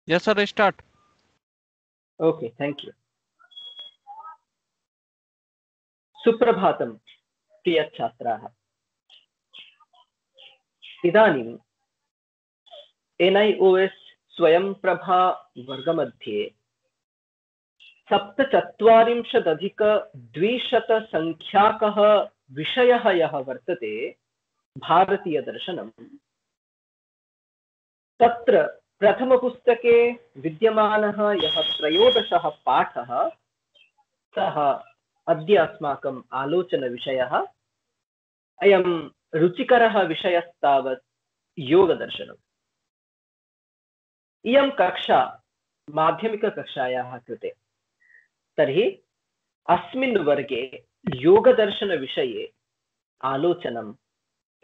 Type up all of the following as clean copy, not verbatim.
Yes, sir. Start. Okay, thank you. सुप्रभातं प्रियछात्राः। इदानीं NIOS Swayamprabha वर्गमध्ये 47अधिक 200 विषयः यः वर्तते भारतीयदर्शनं, तत्र प्रथमपुस्तके विद्यमानः यः त्रयोदशः पाठः सः अद्य अस्माकम् आलोचनविषयः। अयं रुचिकरः विषयस्तावत् योगदर्शनम्। इयं कक्षा माध्यमिककक्षायाः कृते। तर्हि अस्मिन् वर्गे योगदर्शनविषये आलोचनं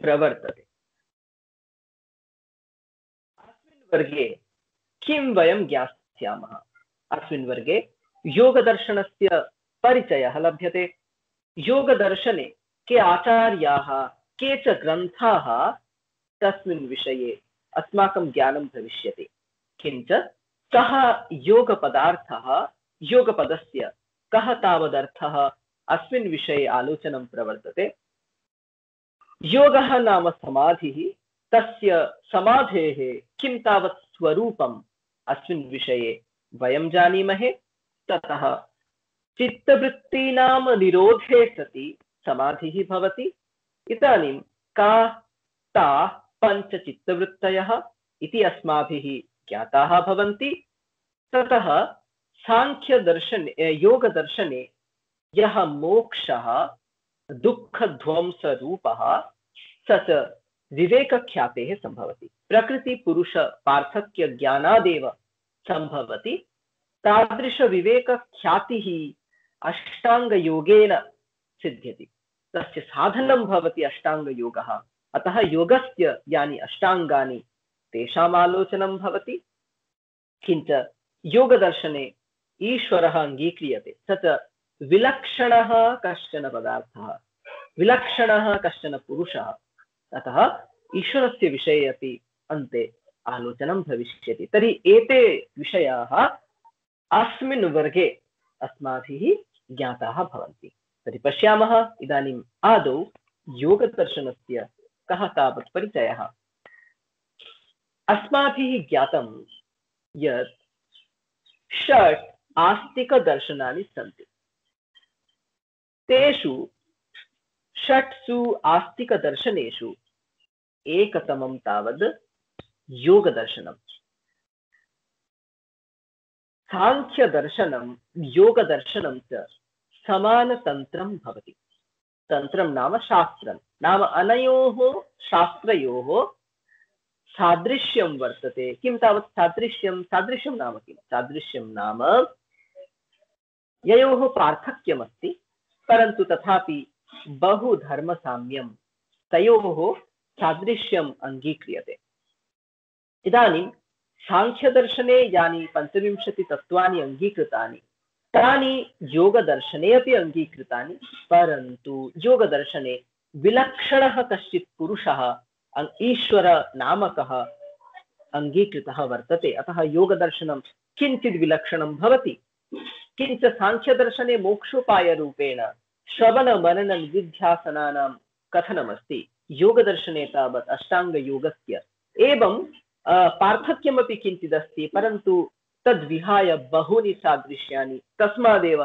प्रवर्तते। अस्मिन् वर्गे किं वयं ज्ञास्यामः? अस्मिन् वर्गे योगदर्शनस्य परिचयः लभ्यते। योगदर्शने के आचार्याः, के च ग्रन्थाः, तस्मिन् विषये अस्माकं ज्ञानं भविष्यति। किञ्च कः योगपदार्थः, योगपदस्य कः तावदर्थः, अस्मिन् विषये आलोचनं प्रवर्तते। योगः नाम समाधिः, तस्य समाधेः किं तावत् स्वरूपम्, अस्मिन् विषये वयं जानीमहे। ततः चित्तवृत्तीनां निरोधे सति समाधिः भवति। इदानीं का ताः पञ्चचित्तवृत्तयः इति अस्माभिः ज्ञाताः भवन्ति। ततः सांख्यदर्शने, योगदर्शने यः मोक्षः दुःखध्वंसरूपः स च विवेकख्यातेः सम्भवति। प्रकृतिपुरुषपार्थक्यज्ञानादेव सम्भवति। तादृशविवेकख्यातिः अष्टाङ्गयोगेन सिद्ध्यति। तस्य साधनं भवति अष्टाङ्गयोगः। अतः योगस्य यानि अष्टाङ्गानि तेषाम् आलोचनं भवति। किञ्च योगदर्शने ईश्वरः अङ्गीक्रियते, स च विलक्षणः कश्चन पदार्थः, विलक्षणः कश्चन पुरुषः। अतः ईश्वरस्य विषये अपि अन्ते आलोचनं भविष्यति। तर्हि एते विषयाः अस्मिन् वर्गे अस्माभिः ज्ञाताः भवन्ति। तर्हि पश्यामः इदानीम् आदौ योगदर्शनस्य कः तावत् परिचयः। अस्माभिः ज्ञातं यत् 6 आस्तिकदर्शनानि सन्ति। तेषु 6 आस्तिकदर्शनेषु एकतमं तावद् योगदर्शनम्। सांख्यदर्शनं योगदर्शनं च समानतन्त्रं भवति। तन्त्रं नाम शास्त्रं, नाम अनयोः शास्त्रयोः सादृश्यं वर्तते। किं तावत् सादृश्यं? सादृश्यं नाम किं? सादृश्यं नाम ययोः पार्थक्यमस्ति, परन्तु तथापि बहुधर्मसाम्यं, तयोः सादृश्यम् अङ्गीक्रियते। इदानीं सांख्यदर्शने यानि 25 तत्त्वानि अङ्गीकृतानि, तानि योगदर्शने अपि अङ्गीकृतानि, परन्तु योगदर्शने विलक्षणः कश्चित् पुरुषः, ईश्वरनामकः अङ्गीकृतः वर्तते। अतः योगदर्शनं किञ्चित् विलक्षणं भवति। किञ्च सांख्यदर्शने मोक्षोपायरूपेण श्रवणमनननिधिध्यासनानां कथनमस्ति, योगदर्शने तावत् अष्टाङ्गयोगस्य एवं पार्थक्यमपि किञ्चिदस्ति, परन्तु तद्विहाय बहूनि सादृश्यानि। तस्मादेव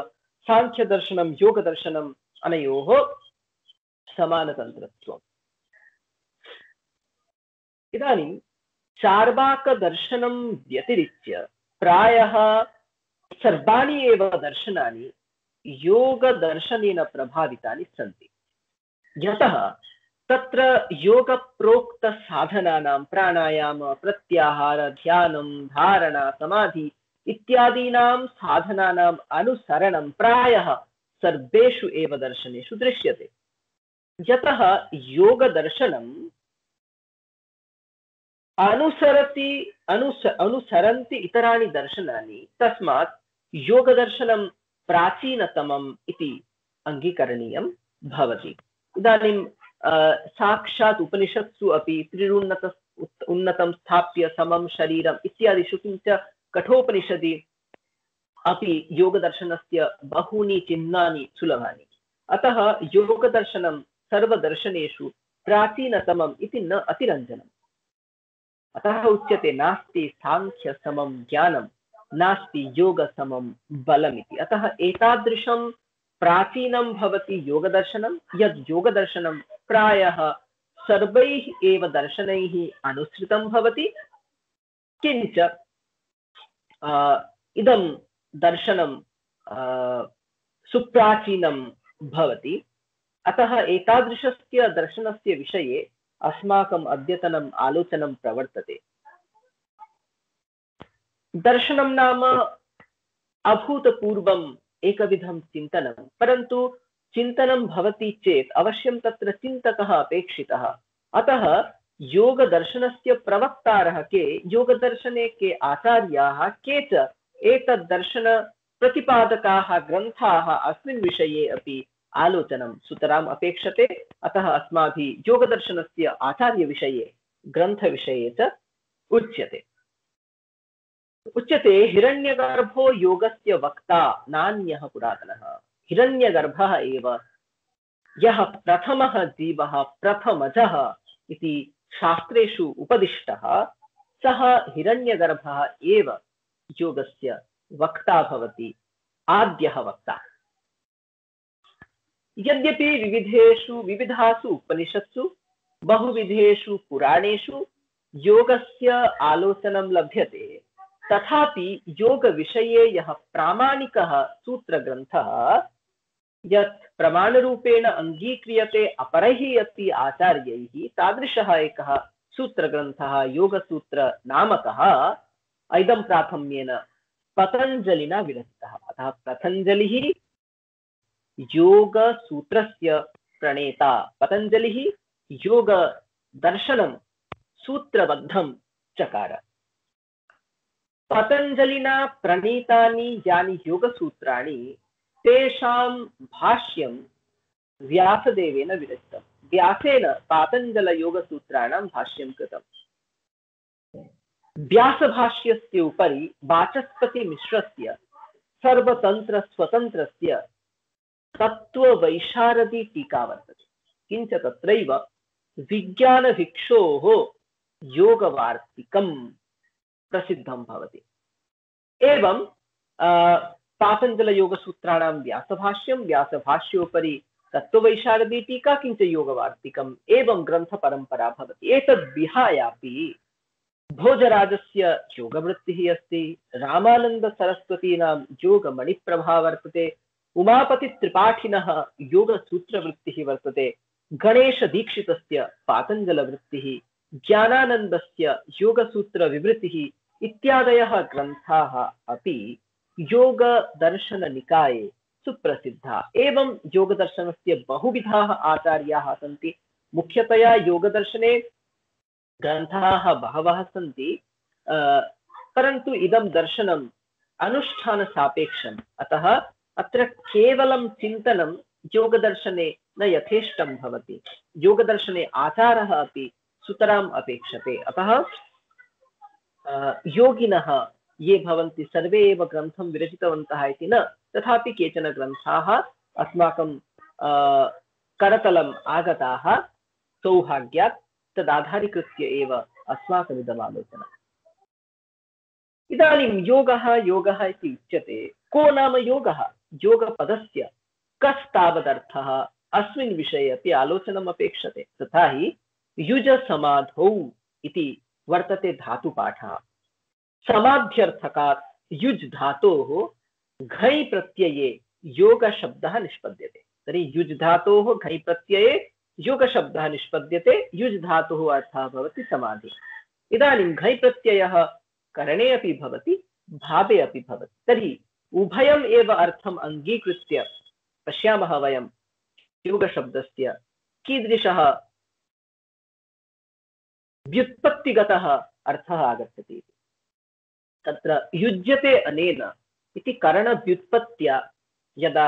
सांख्यदर्शनं योगदर्शनम् अनयोः समानतन्त्रत्वम्। इदानीं चार्वाकदर्शनं व्यतिरिच्य प्रायः सर्वाणि एव दर्शनानि योगदर्शनेन प्रभावितानि सन्ति। यतः तत्र योगप्रोक्तसाधनानां प्राणायाम, प्रत्याहार, ध्यानं, धारणा, समाधि इत्यादीनां साधनानाम् अनुसरणं प्रायः सर्वेषु एव दर्शनेषु दृश्यते। यतः योगदर्शनम् अनुसरन्ति इतराणि दर्शनानि, तस्मात् योगदर्शनं प्राचीनतमम् इति अङ्गीकरणीयं भवति। इदानीं साक्षात् उपनिषत्सु अपि त्रिरुन्नतं स्थाप्य समं शरीरम् इत्यादिषु किञ्च कठोपनिषदि अपि योगदर्शनस्य बहूनि चिह्नानि सुलभानि। अतः योगदर्शनं सर्वदर्शनेषु प्राचीनतमम् इति न अतिरञ्जनम्। अतः उच्यते नास्ति सांख्य समं ज्ञानं, नास्ति योग समं बलमिति। अतः एतादृशं प्राचीनं भवति योगदर्शनं, यद् योगदर्शनं प्रायः सर्वैः एव दर्शनैः अनुसृतं भवति। किञ्च इदं दर्शनं सुप्राचीनं भवति। अतः एतादृशस्य दर्शनस्य विषये अस्माकम् अद्यतनम् आलोचनं प्रवर्तते। दर्शनं नाम अभूतपूर्वम् एकविधं चिन्तनं, परन्तु चिन्तनं भवति चेत् अवश्यं तत्र चिन्तकः अपेक्षितः। अतः योगदर्शनस्य प्रवक्तारः के, योगदर्शने के आचार्याः, के च एतद्दर्शन प्रतिपादकाः ग्रन्थाः, अस्मिन् विषये अपि आलोचनं सुतराम् अपेक्षते। अतः अस्माभिः योगदर्शनस्य आचार्यविषये, ग्रन्थविषये च उच्यते। हिरण्यगर्भो योगस्य वक्ता नान्यः पुरातनः। हिरण्यगर्भः एव यः प्रथमः जीवः, प्रथमजः इति शास्त्रेषु उपदिष्टः, सः हिरण्यगर्भः एव योगस्य वक्ता भवति, आद्यः वक्ता। यद्यपि विविधासु उपनिषत्सु, बहुविधेषु पुराणेषु योगस्य आलोचनं लभ्यते, तथापि योगविषये यः प्रामाणिकः सूत्रग्रन्थः, यत् प्रमाणरूपेण अङ्गीक्रियते अपरैः अपि आचार्यैः, तादृशः एकः सूत्रग्रन्थः योगसूत्रनामकः इदं प्राथम्येन पतञ्जलिना विरचितः। अतः पतञ्जलिः योगसूत्रस्य प्रणेता। पतञ्जलिः योगदर्शनं सूत्रबद्धं चकार। पतञ्जलिना प्रणीतानि यानि योगसूत्राणि, तेषां भाष्यं व्यासदेवेन विरचितं। व्यासेन पातञ्जलयोगसूत्राणां भाष्यं कृतम्। व्यासभाष्यस्य उपरि वाचस्पतिमिश्रस्य सर्वतन्त्रस्वतन्त्रस्य तत्त्ववैशारदी टीका वर्तते। किञ्च तत्रैव विज्ञानभिक्षोः योगवार्तिकं प्रसिद्धं भवति। एवं पातञ्जलयोगसूत्राणां व्यासभाष्यं, व्यासभाष्योपरि तत्त्ववैशारदी टीका, किञ्च योगवार्तिकम्, एवं ग्रन्थपरम्परा भवति। एतद् विहायापि भोजराजस्य योगवृत्तिः अस्ति, रामानन्दसरस्वतीनां योगमणिप्रभा वर्तते, उमापतित्रिपाठिनः योगसूत्रवृत्तिः वर्तते, गणेशदीक्षितस्य पातञ्जलवृत्तिः, ज्ञानानन्दस्य योगसूत्रविवृतिः इत्यादयः ग्रन्थाः अपि योगदर्शननिकाये सुप्रसिद्धाः। एवं योगदर्शनस्य बहुविधाः आचार्याः सन्ति। मुख्यतया योगदर्शने ग्रन्थाः बहवः सन्ति, परन्तु इदं दर्शनम् अनुष्ठानसापेक्षम्। अतः अत्र केवलं चिन्तनं योगदर्शने न यथेष्टं भवति। योगदर्शने आचारः अपि सुतराम् अपेक्षते। अतः योगिनः ये भवन्ति सर्वे एव ग्रन्थं विरचितवन्तः इति न, तथापि केचन ग्रन्थाः अस्माकं करतलम् आगताः सौभाग्यात्, तदाधारीकृत्य एव अस्माकमिदम् आलोचनम्। इदानीं योगः इति उच्यते। को नाम योगः? योगपदस्य कस्तावदर्थः, अस्मिन् विषये अपि आलोचनम् अपेक्षते। तथा हि युजसमाधौ इति वर्तते धातुपाठः। समाध्यर्थकात् युज् धातोः घञ् प्रत्यये योगशब्दः निष्पद्यते। तर्हि युज् धातोः घञ् प्रत्यये योगशब्दः निष्पद्यते। युज् धातुः अर्थः भवति समाधि। इदानीं घञ् प्रत्ययः करणे अपि भवति, भावे अपि भवति। तर्हि उभयम् एव अर्थम् अङ्गीकृत्य पश्यामः वयं योगशब्दस्य कीदृशः व्युत्पत्तिगतः अर्थः आगच्छति। तत्र युज्यते अनेन इति करणव्युत्पत्त्या यदा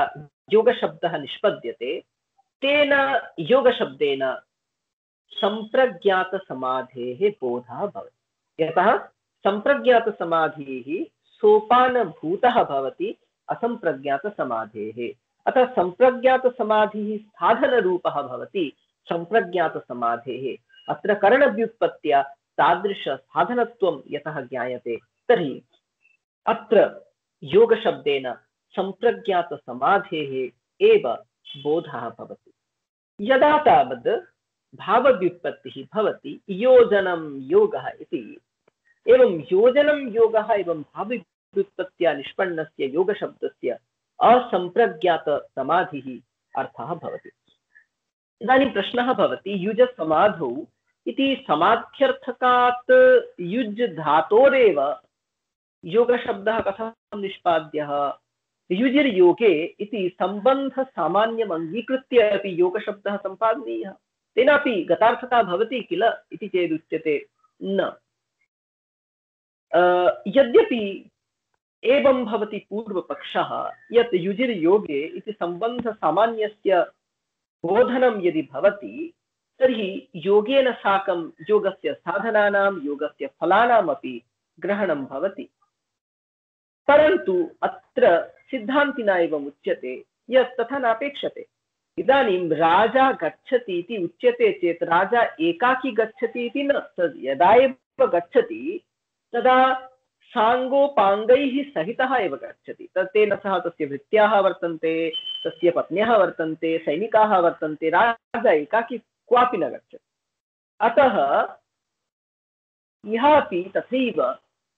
योगशब्दः निष्पद्यते, तेन योगशब्देन सम्प्रज्ञातसमाधेः बोधः भवति। यतः सम्प्रज्ञातसमाधिः सोपानभूतः भवति असम्प्रज्ञातसमाधेः। अतः सम्प्रज्ञातसमाधिः साधनरूपः भवति सम्प्रज्ञातसमाधेः। अत्र करणव्युत्पत्त्या तादृशसाधनत्वं यतः ज्ञायते तर्हि अत्र योगशब्देन सम्प्रज्ञातसमाधेः एव बोधः भवति। यदा तावद् भावव्युत्पत्तिः भवति योजनं योगः इति। एवं योजनं योगः एवं भावव्युत्पत्त्या निष्पन्नस्य योगशब्दस्य असम्प्रज्ञातसमाधिः अर्थः भवति। इदानीं प्रश्नः भवति युजसमाधौ इति समाध्यर्थकात् युज् धातोरेव योगशब्दः कथं निष्पाद्यः? युजिर्योगे इति सम्बन्धसामान्यम् अङ्गीकृत्य अपि योगशब्दः सम्पादनीयः। तेनापि गतार्थता भवति किल इति चेदुच्यते न। यद्यपि एवं भवति पूर्वपक्षः यत् युजिर्योगे इति सम्बन्धसामान्यस्य बोधनं यदि भवति तर्हि योगेन साकं योगस्य साधनानां योगस्य फलानामपि ग्रहणं भवति। परन्तु अत्र सिद्धान्तिना एवं उच्यते यत् तथा नापेक्षते। इदानीं राजा गच्छति इति उच्यते चेत् राजा एकाकी गच्छति इति न, यदा एव गच्छति तदा साङ्गोपाङ्गैः सहितः एव गच्छति। तेन सह तस्य भृत्याः वर्तन्ते, तस्य पत्न्यः वर्तन्ते, सैनिकाः वर्तन्ते, राजा एकाकी क्वापि न गच्छति। अतः इहापि तथैव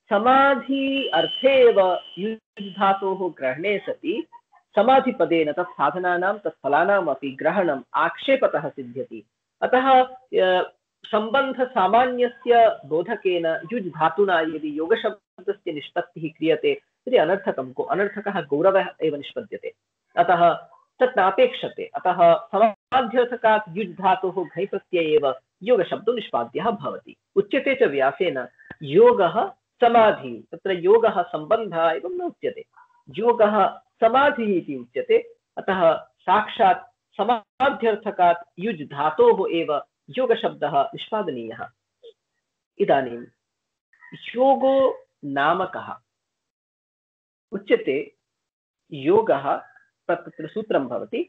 समाधि अर्थे एव युज् धातोः ग्रहणे सति समाधिपदेन तत् साधनानां तत् फलानाम् अपि ग्रहणम् आक्षेपतः सिद्ध्यति। अतः सम्बन्धसामान्यस्य बोधकेन युज् धातुना यदि योगशब्दस्य निष्पत्तिः क्रियते तर्हि अनर्थकः गौरवः एव निष्पद्यते। अतः तत् नापेक्षते। अतः समाध्यर्थकात् युज् धातोः घञ् प्रत्यये एव योगशब्दो निष्पाद्यः भवति। उच्यते च व्यासेन योगः समाधि, तत्र योगः सम्बन्धः एवं न उच्यते, योगः समाधिः इति उच्यते। अतः साक्षात् समाध्यर्थकात् युज् धातोः एव योगशब्दः निष्पादनीयः। इदानीं योगो नाम कः? उच्यते योगः, तत्र सूत्रं भवति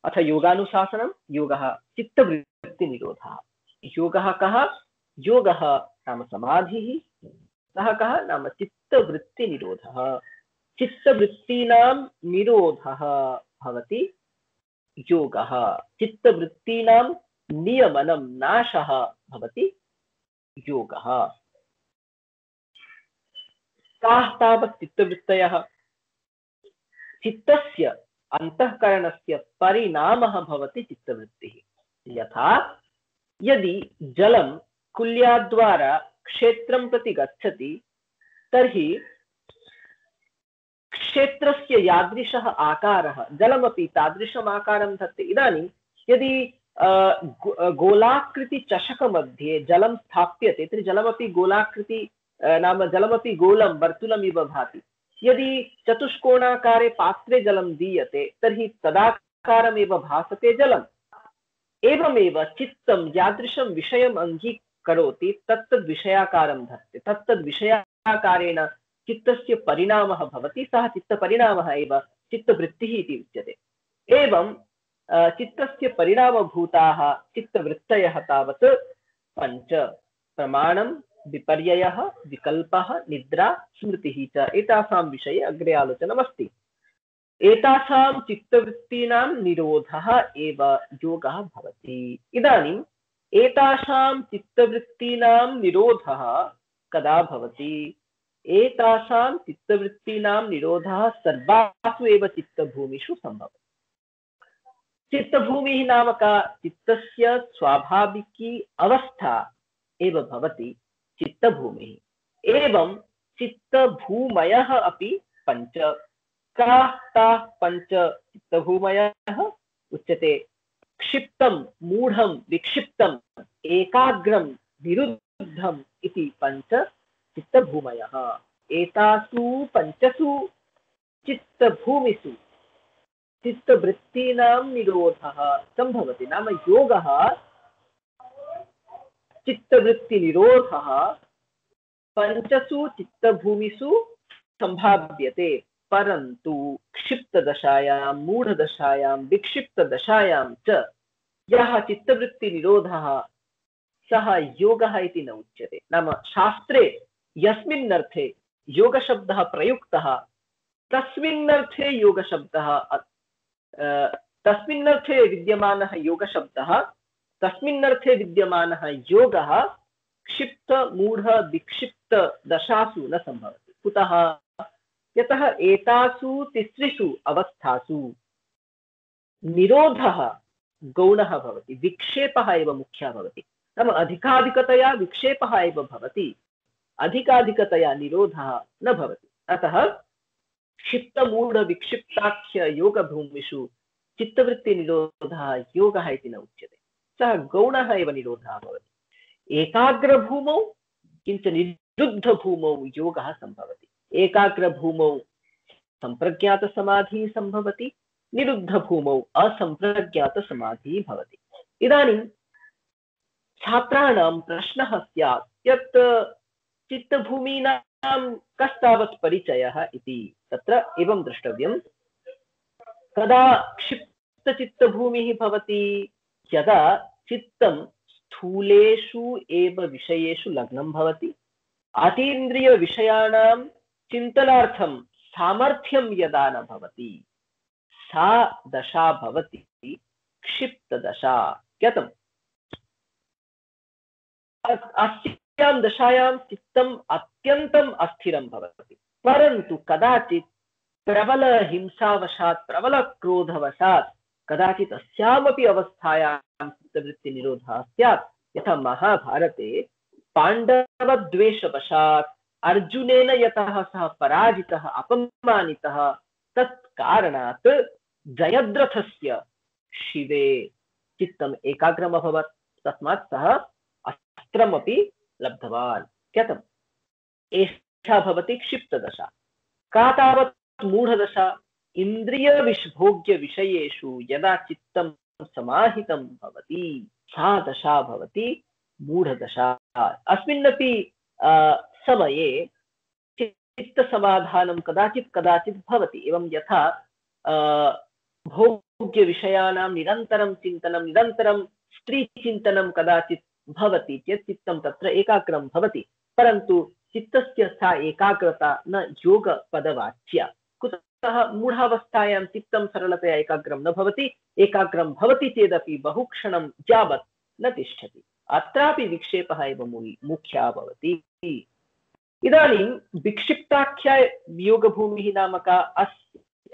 अथ योगानुशासनं योगः चित्तवृत्तिनिरोधः। योगः कः? योगः नाम समाधिः, सः कः नाम चित्तवृत्तिनिरोधः। चित्तवृत्तीनां निरोधः भवति योगः, चित्तवृत्तीनां नियमनं नाशः भवति योगः। काः तावत् चित्तवृत्तयः? चित्तस्य अंतःकरणस्य परिणामः भवति चित्तवृत्तिः। यथा यदि जलं कुल्याद्वारा क्षेत्रं प्रति गच्छति तर्हि क्षेत्रस्य यादृशः आकारः जलमपि तादृशम् आकारं धत्ते। इदानीं यदि गोलाकृति चषकमध्ये जलं स्थाप्यते तर्हि जलमपि गोलाकृति नाम जलमपि गोलं वर्तुलमिव भाति। यदि चतुष्कोणाकारे पात्रे जलं दीयते तर्हि तदाकारमेव भासते जलम्। एवमेव चित्तं यादृशं विषयम् अङ्गीकरोति तत्तद् विषयाकारं धत्ते। तत्तद् विषयाकारेण चित्तस्य परिणामः भवति, सः चित्तपरिणामः एव चित्तवृत्तिः इति उच्यते। एवं चित्तस्य परिणामभूताः चित्तवृत्तयः तावत् पञ्च: प्रमाणं, विपर्ययः, विकल्पः, निद्रा, स्मृतिः च। एतासां विषये अग्रे आलोचनमस्ति। एतासां चित्तवृत्तीनां निरोधः एव योगः भवति। इदानीम् एतासां चित्तवृत्तीनां निरोधः कदा भवति? एतासां चित्तवृत्तीनां निरोधः सर्वासु एव चित्तभूमिषु सम्भवति। चित्तभूमिः नाम का? चित्तस्य स्वाभाविकी अवस्था एव भवति चित्तभूमिः। एवं चित्तभूमयः अपि पञ्च। काः ताः पञ्च चित्तभूमयः? उच्यते क्षिप्तं, मूढं, विक्षिप्तं, एकाग्रं, विरुद्धम् इति पञ्च चित्तभूमयः। एतासु पञ्चसु चित्तभूमिषु चित्तवृत्तीनां निरोधः सम्भवति। नाम योगः चित्तवृत्तिनिरोधः पञ्चसु चित्तभूमिषु संभाव्यते, परन्तु क्षिप्तदशायां, मूढदशायां, विक्षिप्तदशायां च यः चित्तवृत्तिनिरोधः सः योगः इति न उच्यते। नाम शास्त्रे यस्मिन् अर्थे योगशब्दः प्रयुक्तः तस्मिन् अर्थे योगशब्दः तस्मिन् अर्थे विद्यमानः योगशब्दः, तस्मिन् अर्थे विद्यमानः योगः क्षिप्त मूढ विक्षिप्त दशासु न संभवति। कुतः? यतः एतासु तिसृषु अवस्थासु निरोधः गौणः भवति, विक्षेपः एव मुख्यः भवति। नाम अधिकाधिकतया विक्षेपः एव भवति, अधिकाधिकतया निरोधः न भवति। अतः क्षिप्तमूढ विक्षिप्ताख्य योगभूमिषु चित्तवृत्तिनिरोधः योगः इति न उच्यते, सः गौणः एव निरोधः भवति। एकाग्रभूमौ किञ्च निरुद्धभूमौ योगः सम्भवति। एकाग्रभूमौ सम्प्रज्ञातसमाधिः सम्भवति, निरुद्धभूमौ असम्प्रज्ञातसमाधिः भवति। इदानीं छात्राणां प्रश्नः स्यात् यत् चित्तभूमीनां कस्तावत् परिचयः इति। तत्र एवं द्रष्टव्यं, कदा क्षिप्तचित्तभूमिः भवति? यदा चित्तं स्थूलेषु एव विषयेषु लग्नं भवति, अतीन्द्रियविषयाणां चिन्तनार्थं सामर्थ्यं यदा न भवति, सा दशा भवति क्षिप्तदशा। ज्ञातम्? अस्यां दशायां चित्तम् अत्यन्तम् अस्थिरं भवति, परन्तु कदाचित् प्रबलहिंसावशात्, प्रबलक्रोधवशात् कदाचित् अस्यामपि अवस्थायां चित्तवृत्तिनिरोधः स्यात्। यथा महाभारते पाण्डवद्वेषवशात् अर्जुनेन यतः सः पराजितः, अपमानितः, तत्कारणात् जयद्रथस्य शिवे चित्तम् एकाग्रम् अभवत्, तस्मात् सः अस्त्रमपि लब्धवान्। ज्ञातम्? एषा भवति क्षिप्तदशा। का तावत् मूढदशा? इन्द्रियविषभोग्यविषयेषु यदा चित्तं समाहितं भवति, सा दशा भवति मूढदशा। अस्मिन्नपि समये चित्तसमाधानं कदाचित् कदाचित् भवति। एवं यथा भोग्यविषयाणां निरन्तरं चिन्तनं, निरन्तरं स्त्रीचिन्तनं कदाचित् भवति चेत् चित्तं तत्र एकाग्रं भवति, परन्तु चित्तस्य सा एकाग्रता न योगपदवाच्या। कुतः? मूढावस्थायां चित्तं सरलतया एकाग्रं न भवति, एकाग्रं भवति चेदपि बहुक्षणं यावत् न तिष्ठति। अत्रापि विक्षेपः एव मुख्यः भवति। इदानीं विक्षिप्ताख्या योगभूमिः नामका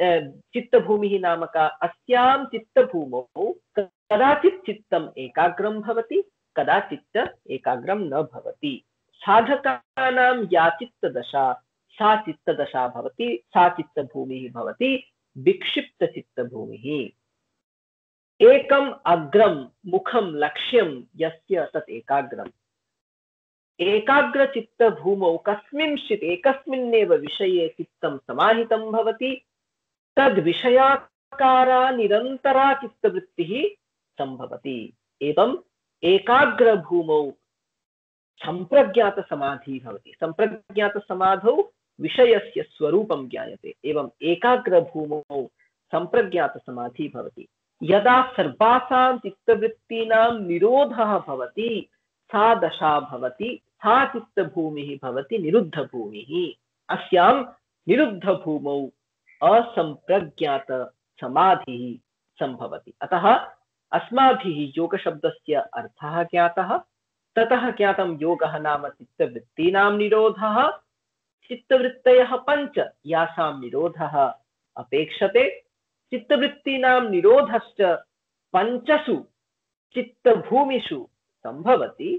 चित्तभूमिः नामका अस्यां चित्तभूमौ कदाचित् चित्तम् एकाग्रं भवति, कदाचित् एकाग्रं न भवति। साधकानां या चित्तदशा सा चित्तदशा भवति, सा चित्तभूमिः भवति विक्षिप्तचित्तभूमिः। एकम् अग्रं मुखं लक्ष्यं यस्य तत् एकाग्रम्। एकाग्रचित्तभूमौ कस्मिंश्चित् एकस्मिन्नेव विषये चित्तं समाहितं भवति, तद्विषयाकारा निरन्तरा चित्तवृत्तिः सम्भवति। एवम् एकाग्रभूमौ सम्प्रज्ञातसमाधिः भवति। सम्प्रज्ञातसमाधौ विषयस्य स्वरूपं ज्ञायते। एवम् एकाग्रभूमौ सम्प्रज्ञातसमाधिः भवति। यदा सर्वासां चित्तवृत्तीनां निरोधः भवति, सा दशा भवति, सा चित्तभूमिः भवति निरुद्धभूमिः। अस्यां निरुद्धभूमौ असम्प्रज्ञातसमाधिः सम्भवति। अतः अस्माभिः योगशब्दस्य अर्थः ज्ञातः, ततः ज्ञातं योगः नाम चित्तवृत्तीनां निरोधः। चित्तवृत्तयः पञ्च यासां निरोधः अपेक्षते। चित्तवृत्तीनां निरोधश्च पञ्चसु चित्तभूमिषु सम्भवति,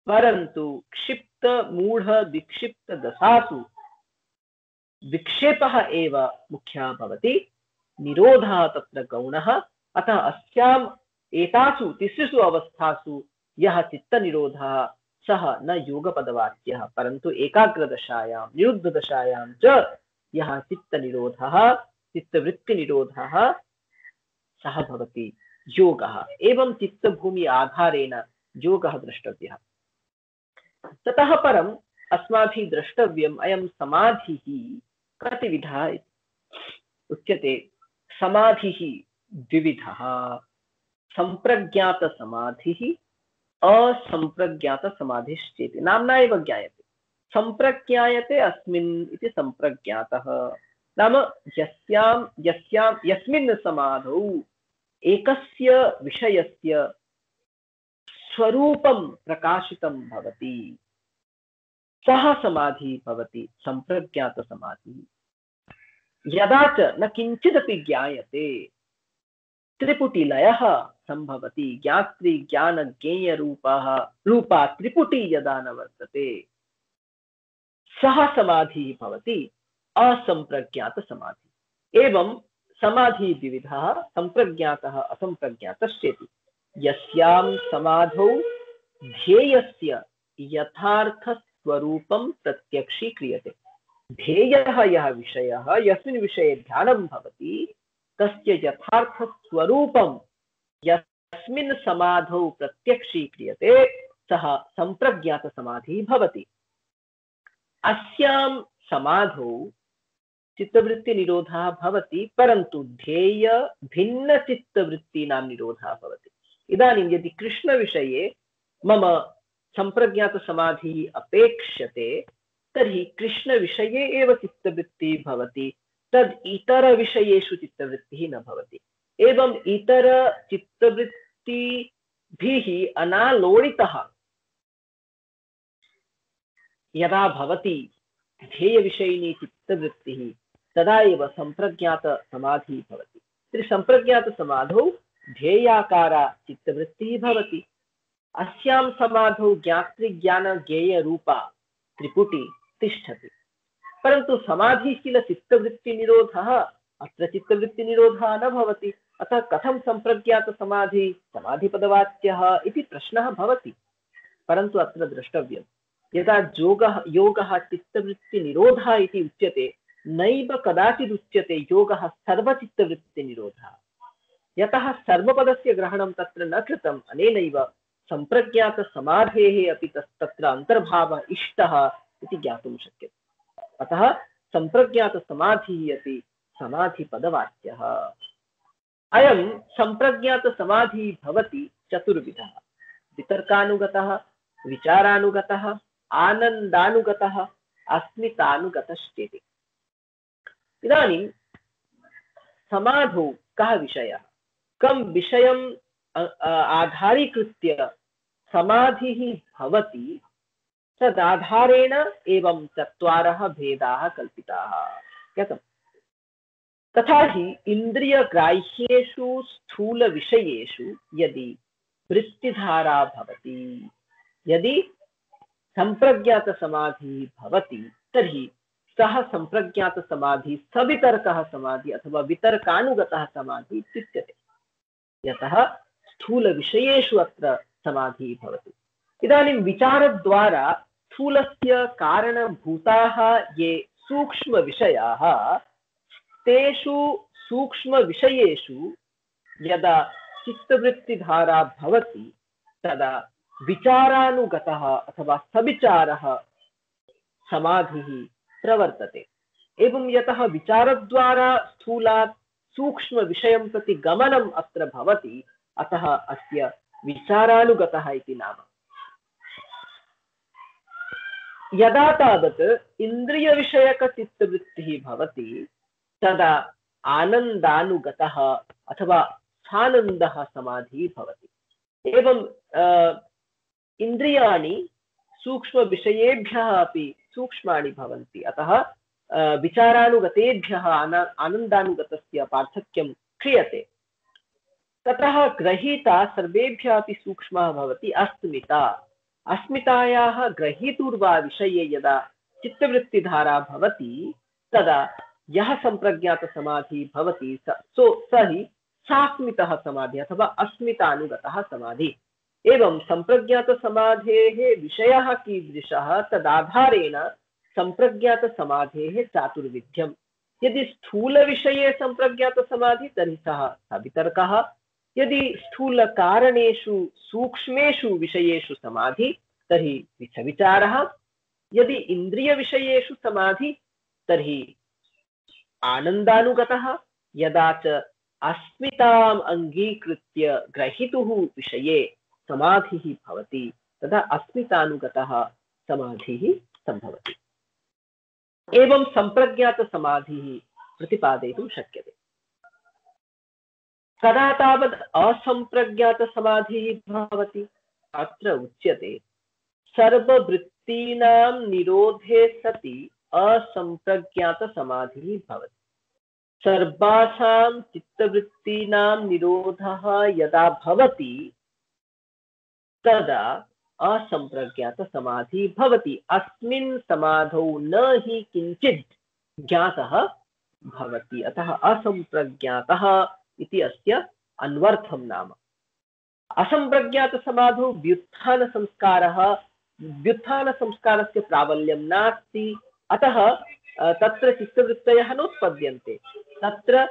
परन्तु क्षिप्त मूढ विक्षिप्त दशासु विक्षेपः एव मुख्यः भवति, निरोधः तत्र गौणः। अतः अस्याम् एतासु तिसृषु अवस्थासु यः चित्तनिरोधः सः न योगपदवाच्यः, परन्तु एकाग्रदशायां निरुद्धदशायां च यः चित्तनिरोधः, चित्तवृत्तिनिरोधः सः भवति योगः। एवं चित्तभूमि आधारेण योगः द्रष्टव्यः। ततः परम् अस्माभिः द्रष्टव्यम् अयं समाधिः कति विधाः उच्यते? समाधिः द्विविधः, सम्प्रज्ञातसमाधिः असम्प्रज्ञातसमाधिश्चेति। नाम्ना एव ज्ञायते। सम्प्रज्ञायते अस्मिन् इति सम्प्रज्ञातः, नाम यस्मिन् समाधौ एकस्य विषयस्य स्वरूपं प्रकाशितं भवति, सः समाधिः भवति सम्प्रज्ञातसमाधिः। यदा च न किञ्चिदपि ज्ञायते, त्रिपुटिलयः सम्भवति, ज्ञात्री ज्ञान ज्ञेय रूपा त्रिपुटी यदा न वर्तते, सः समाधिः भवति असम्प्रज्ञात समाधि। एवं समाधि द्विविधः, सम्प्रज्ञातः असम्प्रज्ञातश्चेति। यस्यां समाधौ ध्येयस्य यथार्थस्वरूपं प्रत्यक्षीक्रियते। ध्येयः यः विषयः, यस्मिन् विषये ध्यानं भवति, तस्य यथार्थस्वरूपं यस्मिन् समाधौ प्रत्यक्षीक्रियते, सः सम्प्रज्ञातसमाधिः भवति। अस्यां समाधौ चित्तवृत्तिनिरोधः भवति, परन्तु ध्येय भिन्नचित्तवृत्तीनां निरोधः भवति। इदानीं यदि कृष्णविषये मम सम्प्रज्ञातसमाधिः अपेक्ष्यते, तर्हि कृष्णविषये एव चित्तवृत्तिः भवति, तद् इतरविषयेषु चित्तवृत्तिः न भवति। एवं इतरचित्तवृत्तिभिः अनालोडितः यदा भवति ध्येयविषयिणी चित्तवृत्तिः, तदा एव सम्प्रज्ञातसमाधिः भवति। तर्हि सम्प्रज्ञातसमाधौ ध्येयाकारा चित्तवृत्तिः भवति। अस्यां समाधौ ज्ञातृज्ञानज्ञेयरूपा त्रिपुटी तिष्ठति। परन्तु समाधिशीलचित्तवृत्तिनिरोधः, अत्र चित्तवृत्तिनिरोधः न भवति। अतः कथं सम्प्रज्ञातसमाधि समाधिपदवाच्यः इति प्रश्नः भवति। परन्तु अत्र द्रष्टव्यं, यदा योगः चित्तवृत्तिनिरोधः इति उच्यते, नैव कदाचिदुच्यते योगः सर्वचित्तवृत्तिनिरोधः। यतः सर्वपदस्य ग्रहणं तत्र न कृतम्, अनेनैव सम्प्रज्ञातसमाधेः अपि तत्र अन्तर्भावः इष्टः इति ज्ञातुं शक्यते। अतः सम्प्रज्ञातसमाधिः अपि समाधिपदवाच्यः। अयं सम्प्रज्ञातसमाधिः भवति चतुर्विधः: वितर्कानुगतः, विचारानुगतः, आनन्दानुगतः, अस्मितानुगतश्चेति। इदानीं समाधौ कः विषयः, कं विषयं आधारीकृत्य समाधिः भवति, तदाधारेण एवं चत्वारः भेदाः कल्पिताः। कथं? तथा हि इन्द्रियग्राह्येषु स्थूलविषयेषु यदि वृत्तिधारा भवति, यदि सम्प्रज्ञातसमाधिः भवति, तर्हि सः सम्प्रज्ञातसमाधिः सवितर्कः समाधिः अथवा वितर्कानुगतः समाधिः इत्युच्यते। यतः स्थूलविषयेषु अत्र समाधिः भवति। इदानीं विचारद्वारा स्थूलस्य कारणभूताः ये सूक्ष्मविषयाः, तेषु सूक्ष्मविषयेषु यदा चित्तवृत्तिधारा भवति, तदा विचारानुगतः अथवा सविचारः समाधिः प्रवर्तते। एवं यतः विचारद्वारा स्थूलात् सूक्ष्मविषयं प्रति गमनम् अत्र भवति, अतः अस्य विचारानुगतः इति नाम। यदा तावत् इन्द्रियविषयकचित्तवृत्तिः भवति, तदा आनन्दानुगतः अथवा सानन्दः समाधिः भवति। एवं इन्द्रियाणि सूक्ष्मविषयेभ्यः अपि सूक्ष्माणि भवन्ति, अतः विचारानुगतेभ्यः आनन्दानुगतस्य पार्थक्यं क्रियते। ततः ग्रहीता सर्वेभ्यः अपि सूक्ष्मः भवति अस्मिता। अस्मितायाः ग्रहीतुर्वा विषये यदा चित्तवृत्तिधारा भवति, तदा यः सम्प्रज्ञातसमाधिः भवति, स हि सास्मितः समाधिः अथवा अस्मितानुगतः समाधिः। एवं सम्प्रज्ञातसमाधेः विषयः कीदृशः, तदाधारेण सम्प्रज्ञातसमाधेः चातुर्विध्यम्। यदि स्थूलविषये सम्प्रज्ञातसमाधिः, तर्हि सः सवितर्कः। यदि स्थूलकारणेषु सूक्ष्मेषु विषयेषु समाधि, तर्हि सविचारः। यदि इन्द्रियविषयेषु समाधि, तर्हि आनन्दानुगतः, यदा च अस्मिताम् अङ्गीकृत्य ग्रहीतुः विषये समाधिः भवति, तदा अस्मितानुगतः समाधिः सम्भवति। एवं सम्प्रज्ञातसमाधिः प्रतिपादयितुं शक्यते। कदा तावत् असम्प्रज्ञातसमाधिः भवति? अत्र उच्यते सर्ववृत्तीनां निरोधे सति असम्प्रज्ञातसमाधिः भवति। सर्वासां चित्तवृत्तीनां निरोधः यदा भवति तदा असम्प्रज्ञातसमाधिः भवति। अस्मिन् समाधौ न हि किञ्चित् ज्ञातः भवति, अतः असम्प्रज्ञातः इति अस्य अन्वर्थं नाम। असम्प्रज्ञातसमाधौ व्युत्थानसंस्कारस्य प्राबल्यं नास्ति, अतः तत्र चित्तवृत्तयः नोत्पद्यन्ते, तत्र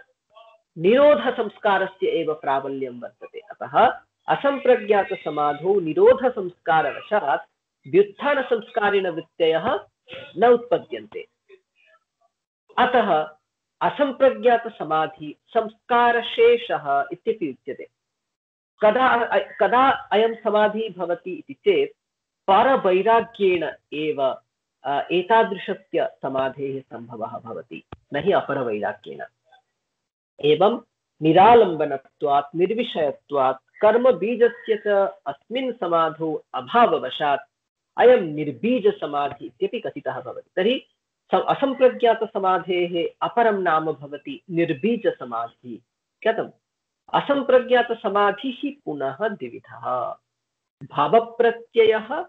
निरोधसंस्कारस्य एव प्राबल्यं वर्तते। अतः असम्प्रज्ञातसमाधौ निरोधसंस्कारवशात् व्युत्थानसंस्कारेण वृत्तयः न उत्पद्यन्ते। अतः असम्प्रज्ञातसमाधि संस्कारशेषः इत्यपि उच्यते। कदा अयं समाधिः भवति इति चेत् परवैराग्येण एव एतादृशस्य समाधेः सम्भवः भवति, न हि अपरवैराग्येण। एवं निरालम्बनत्वात् निर्विषयत्वात् कर्मबीजस्य च अस्मिन् समाधौ अभाववशात् अयं निर्बीजसमाधिः इत्यपि कथितः भवति। तर्हि असम्प्रज्ञातसमाधेः अपरं नाम भवति निर्बीजसमाधिः। कथम्? असम्प्रज्ञातसमाधिः पुनः द्विविधः, भावप्रत्ययः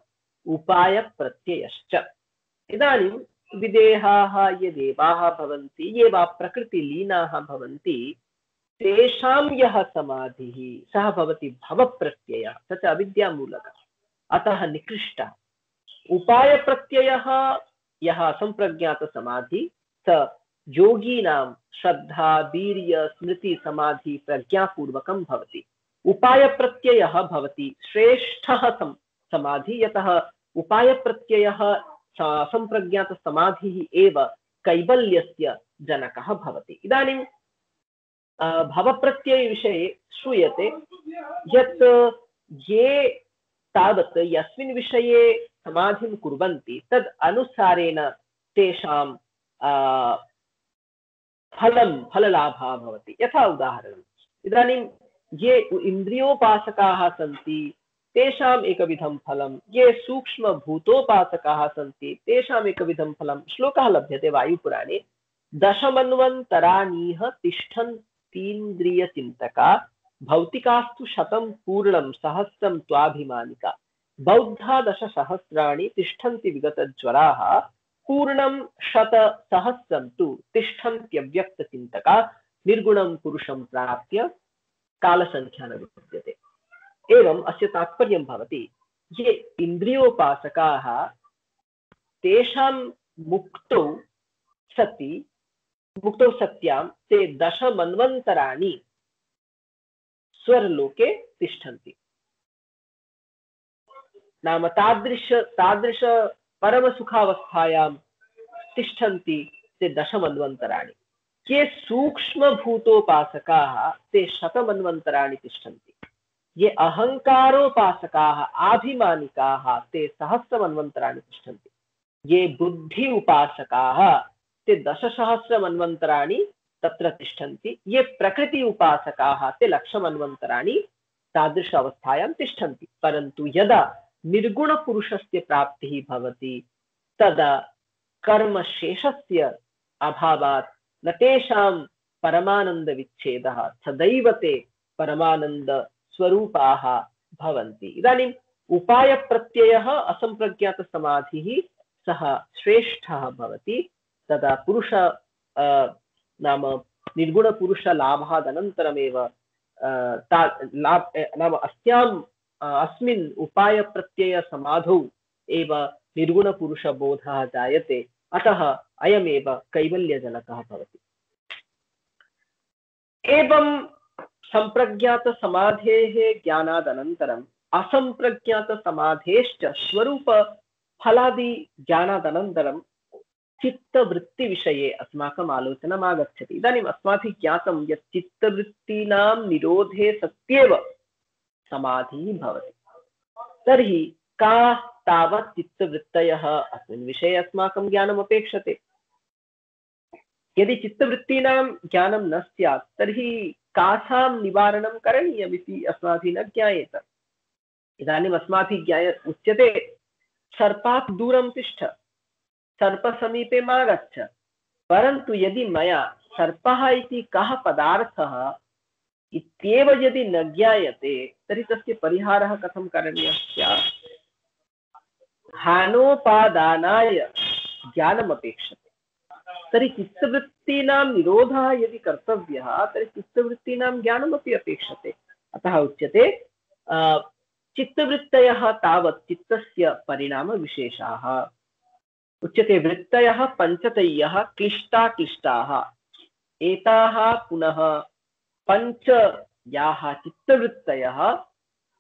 उपायप्रत्ययश्च। इदानीं विदेहाः ये देवाः भवन्ति, ये वा प्रकृतिलीनाः भवन्ति, तेषां यः समाधिः सः भवति भवप्रत्ययः, स च अविद्यामूलकः, अतः निकृष्टः। उपायप्रत्ययः यः असम्प्रज्ञातसमाधिः स योगिनां श्रद्धा वीर्य स्मृति समाधि प्रज्ञापूर्वकं भवति। उपायप्रत्ययः भवति श्रेष्ठः समाधि, यतः उपायप्रत्ययः असम्प्रज्ञातसमाधिः एव कैवल्यस्य जनकः भवति। इदानीं भवप्रत्ययविषये श्रूयते यत् ये तावत् यस्मिन् विषये समाधिं कुर्वन्ति तद् अनुसारेण तेषां फललाभः भवति। यथा उदाहरणम्, इदानीं ये इन्द्रियोपासकाः सन्ति तेषाम् एकविधं फलं, ये सूक्ष्मभूतोपासकाः सन्ति तेषाम् एकविधं फलं। श्लोकः लभ्यते वायुपुराणे, दशमन्वन्तराणीह तिष्ठन्तीन्द्रियचिन्तका भौतिकास्तु शतं पूर्णं सहस्रं त्वाभिमानिका बौद्धा दशसहस्राणि तिष्ठन्ति विगतज्वराः पूर्णं शतसहस्रं तु तिष्ठन्त्यव्यक्तचिन्तका निर्गुणं पुरुषं प्राप्य कालसंख्या न विद्यते। एवम् अस्य तात्पर्यं भवति, ये इन्द्रियोपासकाः तेषां मुक्तौ सत्यां ते दशमन्वन्तराणि स्वर्लोके तिष्ठन्ति। नाम तादृश परमसुखावस्थायां तिष्ठन्ति ते दशमन्वन्तराणि। ये सूक्ष्मभूतोपासकाः ते शतमन्वन्तराणि तिष्ठन्ति। ये अहंकारोपासकाः आभिमानिकाः ते सहस्रमन्वन्तराणि तिष्ठन्ति। ये बुद्धि उपासकाः ते दशसहस्रमन्वन्तराणि तत्र तिष्ठन्ति। ये प्रकृति उपासकाः ते लक्षमन्वन्तराणि तादृश अवस्थायां तिष्ठन्ति। परन्तु यदा निर्गुणपुरुषस्य प्राप्तिः भवति तदा कर्मशेषस्य अभावात् न तेषां परमानन्दविच्छेदः, सदैव ते परमानन्दस्वरूपाः भवन्ति। इदानीम् उपायप्रत्ययः असम्प्रज्ञातसमाधिः सः श्रेष्ठः भवति। तदा पुरुष नाम निर्गुणपुरुषलाभादनन्तरमेव नाम अस्मिन् उपायप्रत्ययसमाधौ एव निर्गुणपुरुषबोधः जायते। अतः अयमेव कैवल्यजनकः भवति। एवं सम्प्रज्ञातसमाधेः ज्ञानादनन्तरम् असम्प्रज्ञातसमाधेश्च स्वरूपफलादि ज्ञानादनन्तरं चित्तवृत्तिविषये अस्माकम् आलोचनम् आगच्छति। इदानीम् अस्माभिः ज्ञातं यत् चित्तवृत्तीनां निरोधे सत्येव समाधिः भवति। तर्हि का तावत् चित्तवृत्तयः अस्मिन् विषये अस्माकं ज्ञानम् अपेक्षते। यदि चित्तवृत्तीनां ज्ञानं न स्यात् तर्हि कासां निवारणं करणीयमिति अस्माभिः न ज्ञायेत। इदानीम् अस्माभिः उच्यते सर्पात् दूरं तिष्ठ, सर्पसमीपे मा गच्छ। परन्तु यदि मया सर्पः इति कः पदार्थः इत्येव यदि न ज्ञायते तर्हि तस्य परिहारः कथं करणीयः स्यात्। हानोपादानाय ज्ञानम् अपेक्षते। तर्हि चित्तवृत्तीनां निरोधः यदि कर्तव्यः तर्हि चित्तवृत्तीनां ज्ञानमपि अपेक्षते। अतः उच्यते चित्तवृत्तयः तावत् चित्तस्य परिणामविशेषाः। उच्यते वृत्तयः पञ्चतयः क्लिष्टा क्लिष्टाः। एताः पुनः पञ्च याः चित्तवृत्तयः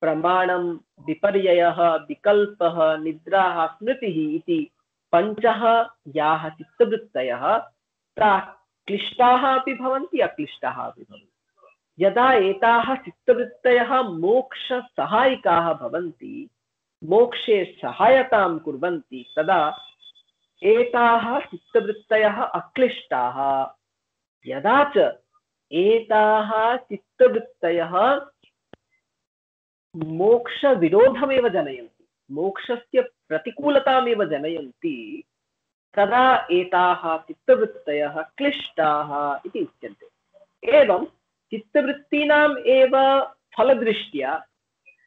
प्रमाणं विपर्ययः विकल्पः निद्राः स्मृतिः इति पञ्चः याः चित्तवृत्तयः क्लिष्टाः अपि भवन्ति अक्लिष्टाः अपि भवन्ति। यदा एताः चित्तवृत्तयः मोक्षसहायिकाः भवन्ति, मोक्षे सहायतां कुर्वन्ति, तदा एताः चित्तवृत्तयः अक्लिष्टाः। यदा च एताः चित्तवृत्तयः मोक्षविरोधमेव जनयन्ति, मोक्षस्य प्रतिकूलतामेव जनयन्ति, तदा एताः चित्तवृत्तयः क्लिष्टाः इति उच्यन्ते। एवं चित्तवृत्तीनाम् एव फलदृष्ट्या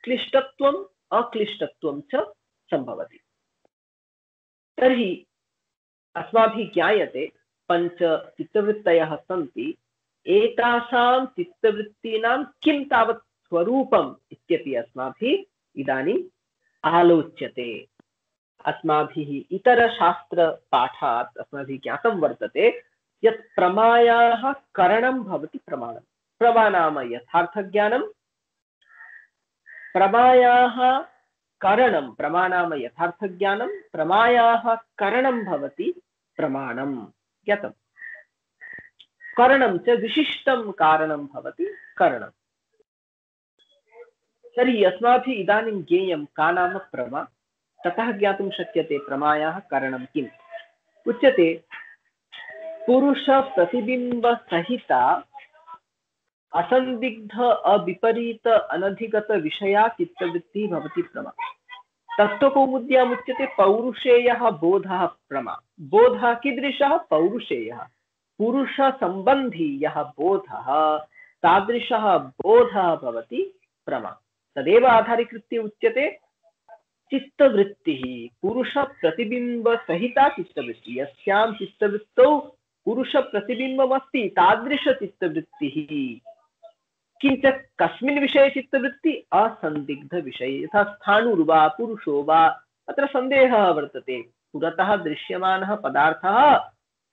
क्लिष्टत्वम् अक्लिष्टत्वं च सम्भवति। तर्हि अस्माभिः ज्ञायते पञ्च चित्तवृत्तयः सन्ति। एतासां चित्तवृत्तीनां किं तावत् स्वरूपम् इत्यपि अस्माभिः इदानीम् आलोच्यते। अस्माभिः इतरशास्त्रपाठात् अस्माभिः ज्ञातं वर्तते यत् प्रमायाः करणं भवति प्रमाणम्। प्रमा नाम यथार्थज्ञानं, प्रमायाः करणं, प्रमा नाम यथार्थज्ञानं, प्रमायाः करणं भवति प्रमाणं ज्ञातम्। करणं च विशिष्टं कारणं भवति करणम्। तर्हि अस्माभिः इदानीं ज्ञेयं का नाम प्रमा, ततः ज्ञातुं शक्यते प्रमायाः करणं किम्। उच्यते पुरुषप्रतिबिम्बसहिता असन्दिग्ध अविपरीत अनधिगत विषया चित्तवृत्तिः भवति प्रमा। तत्त्वकौमुद्यामुच्यते पौरुषेयः बोधः प्रमा। बोधः कीदृशः? पौरुषेयः, पुरुषसम्बन्धी यः बोधः, तादृशः बोधः भवति प्रमा। तदेव आधारीकृत्य उच्यते चित्तवृत्तिः पुरुषप्रतिबिम्बसहिता चित्तवृत्तिः। यस्यां चित्तवृत्तौ पुरुषप्रतिबिम्बमस्ति तादृशचित्तवृत्तिः। किञ्च कस्मिन् विषये चित्तवृत्ति? असन्दिग्धविषये। यथा स्थाणुर्वा पुरुषो वा, अत्र सन्देहः वर्तते, पुरतः दृश्यमानः पदार्थः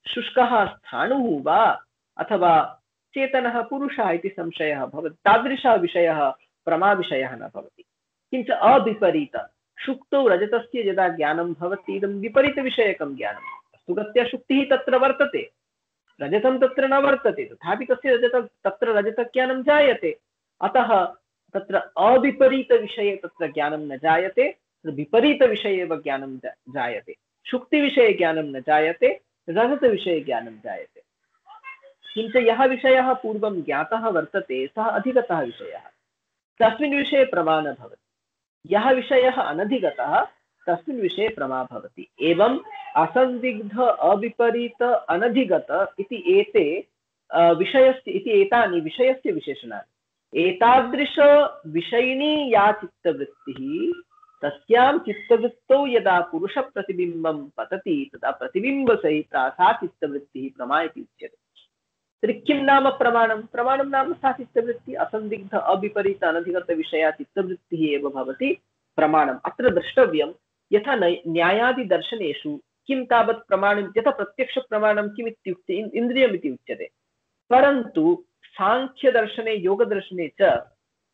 शुष्कः स्थाणुः वा अथवा चेतनः पुरुषः इति संशयः भवति। तादृशः विषयः प्रमाविषयः न भवति। किञ्च अविपरीत, शुक्तौ रजतस्य यदा ज्ञानं भवति इदं विपरीतविषयकं ज्ञानम्। सुगत्या शुक्तिः तत्र वर्तते, रजतं तत्र न वर्तते, तथापि तस्य तत्र रजतज्ञानं जायते। अतः तत्र अविपरीतविषये तत्र ज्ञानं न जायते, विपरीतविषये एव ज्ञानं जायते। शुक्तिविषये ज्ञानं न जायते, रजतविषये ज्ञानं जायते। किञ्च यः विषयः पूर्वं ज्ञातः वर्तते सः अधिगतः विषयः, तस्मिन् विषये प्रमा न भवति। यः विषयः अनधिगतः तस्मिन् विषये प्रमा भवति। एवं असन्दिग्ध अविपरीत अनधिगत इति एते विषयस्य इति एतानि विषयस्य विशेषणानि। एतादृश विषयिणी या चित्तवृत्तिः, तस्यां चित्तवृत्तौ यदा पुरुषप्रतिबिम्बं पतति तदा प्रतिबिम्बसहिता सा चित्तवृत्तिः प्रमा इति उच्यते। तर्हि किं नाम प्रमाणं? प्रमाणं नाम सा चित्तवृत्तिः असन्दिग्ध अविपरीत अनधिगत विषया चित्तवृत्तिः एव भवति प्रमाणम्। अत्र द्रष्टव्यं यथा न्यायादिदर्शनेषु किं तावत् प्रमाणं, यथा प्रत्यक्षप्रमाणं किम् इत्युक्ते इन्द्रियमिति उच्यते, परन्तु सांख्यदर्शने योगदर्शने च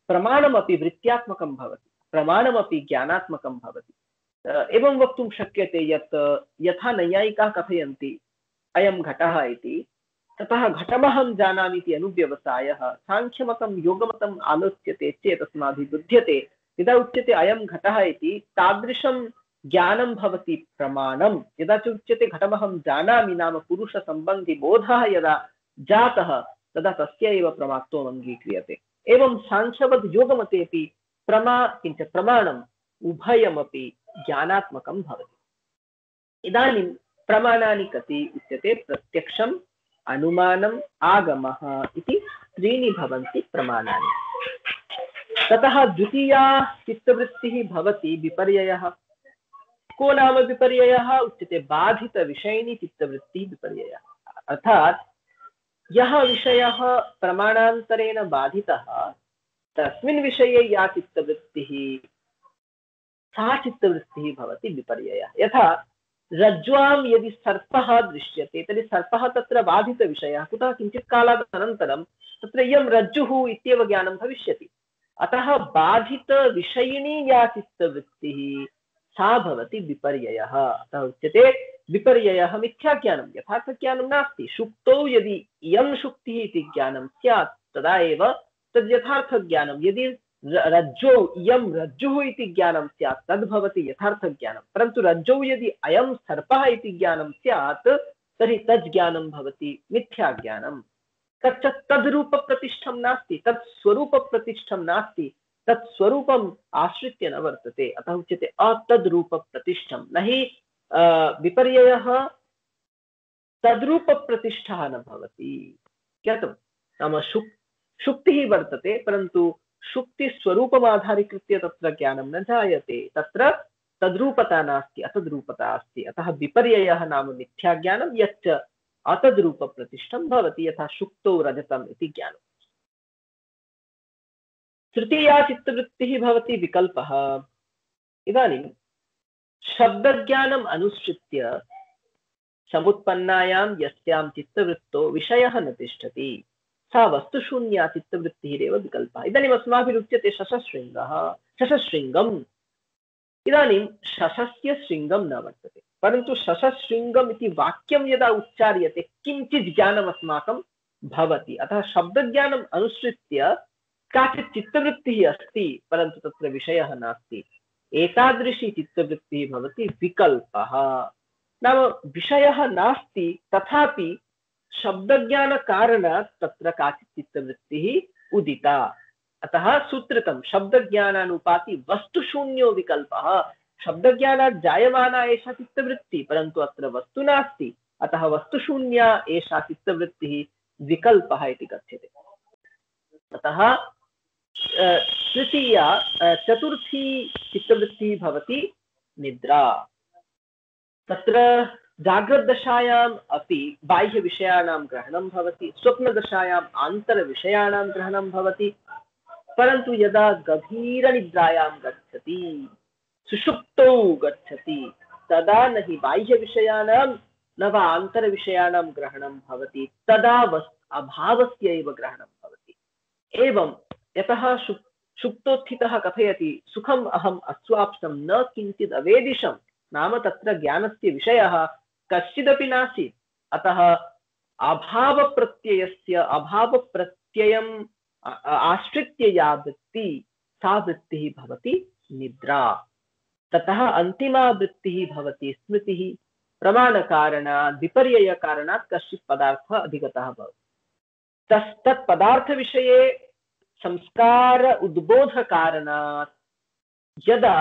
प्रमाणमपि वृत्त्यात्मकं भवति, प्रमाणमपि ज्ञानात्मकं भवति। एवं वक्तुं शक्यते यत् यथा नैयायिकाः कथयन्ति अयं घटः इति, ततः घटमहं जानामि इति अनुव्यवसायः साङ्ख्यमतं योगमतम् आलोच्यते चेत् अस्माभिः बुध्यते, यदा उच्यते अयं घटः इति तादृशं ज्ञानं भवति प्रमाणं। यदा च उच्यते घटमहं जानामि नाम पुरुषसम्बन्धिबोधः यदा जातः तदा तस्य एव प्रमात्वम् अङ्गीक्रियते। एवं साङ्ख्यवद् योगमतेपि किञ्च प्रमाणम् उभयमपि ज्ञानात्मकं भवति। इदानीं प्रमाणानि कति उच्यते? प्रत्यक्षम्, अनुमानम्, आगमः इति त्रीणि भवन्ति प्रमाणानि। ततः द्वितीया चित्तवृत्तिः भवति विपर्ययः। को नाम विपर्ययः? उच्यते बाधितविषयिणी चित्तवृत्तिः विपर्ययः। अर्थात् यः विषयः प्रमाणान्तरेण बाधितः तस्मिन् विषये या चित्तवृत्तिः सा चित्तवृत्तिः भवति विपर्ययः। यथा रज्ज्वां यदि सर्पः दृश्यते तर्हि सर्पः तत्र बाधितविषयः। कुतः? किञ्चित् कालादनन्तरं तत्र इयं रज्जुः इत्येव ज्ञानं भविष्यति। अतः बाधितविषयिणी या चित्तवृत्तिः सा भवति विपर्ययः। अतः उच्यते विपर्ययः मिथ्याज्ञानं, यथार्थज्ञानं नास्ति। शुक्तौ यदि इयं शुक्तिः इति ज्ञानं स्यात् तदा एव तद् यथार्थज्ञानं। यदि रज्जौ इयं रज्जुः इति ज्ञानं स्यात् तद् भवति यथार्थज्ञानं। परन्तु रज्जौ यदि अयं सर्पः इति ज्ञानं स्यात् तर्हि तद् ज्ञानं भवति मिथ्याज्ञानं। तच्च तद्रूपप्रतिष्ठं नास्ति, तत् स्वरूपप्रतिष्ठं नास्ति, तत् स्वरूपम् आश्रित्य न वर्तते। अतः उच्यते अतद्रूपप्रतिष्ठं। न हि विपर्ययः तद्रूपप्रतिष्ठः न भवति। ज्ञातं? नाम शुक्तिः वर्तते परन्तु शुक्तिस्वरूपमाधारीकृत्य तत्र ज्ञानं न जायते, तत्र तद्रूपता नास्ति, अतद्रूपता अस्ति। अतः विपर्ययः नाम मिथ्याज्ञानं यच्च अतद्रूपप्रतिष्ठं भवति, यथा शुक्तौ रजतम् इति ज्ञानम्। तृतीया चित्तवृत्तिः भवति विकल्पः। इदानीं शब्दज्ञानम् अनुसृत्य समुत्पन्नायां यस्यां चित्तवृत्तौ विषयः न तिष्ठति सा वस्तुशून्या चित्तवृत्तिरेव विकल्पः। इदानीम् अस्माभिरुच्यते शशशृङ्गः, शशशृङ्गम्। इदानीं शशस्य शृङ्गं न वर्तते, परन्तु शशशृङ्गम् इति वाक्यं यदा उच्चार्यते किञ्चित् ज्ञानम् अस्माकं भवति। अतः शब्दज्ञानम् अनुसृत्य काचित् चित्तवृत्तिः अस्ति परन्तु तत्र विषयः नास्ति। एतादृशी चित्तवृत्तिः भवति विकल्पः। नाम विषयः नास्ति तथापि शब्दज्ञानकारणात् तत्र काचित् चित्तवृत्तिः उदिता। अतः सूत्रकं शब्दज्ञानानुपाति वस्तुशून्यो विकल्पः। शब्दज्ञानात् जायमाना एषा चित्तवृत्तिः परन्तु अत्र वस्तु नास्ति, अतः वस्तुशून्या एषा चित्तवृत्तिः विकल्पः इति कथ्यते। अतः तृतीया चतुर्थी चित्तवृत्तिः भवति निद्रा। तत्र जाग्रद्दशायाम् अपि बाह्यविषयाणां ग्रहणं भवति, स्वप्नदशायाम् आन्तरविषयाणां ग्रहणं भवति, परन्तु यदा गभीरनिद्रायां गच्छति, सुषुप्तौ गच्छति, तदा न हि बाह्यविषयाणां न वा आन्तरविषयाणां ग्रहणं भवति, तदा अभावस्य एव ग्रहणं भवति। एवं यतः सुप्तोत्थितः कथयति सुखम् अहम् अस्वाप्तं न किञ्चित् अवेदिशं, नाम तत्र ज्ञानस्य विषयः कश्चिदपि नासीत्। अतः अभावप्रत्ययस्य अभावप्रत्ययम् आश्रित्य या वृत्ति सा वृत्तिः भवति निद्रा। ततः अन्तिमा वृत्तिः भवति स्मृतिः। प्रमाणकारणात् विपर्ययकारणात् कश्चित् पदार्थः अधिगतः भवति, तत् पदार्थविषये संस्कार उद्बोधकारणात् यदा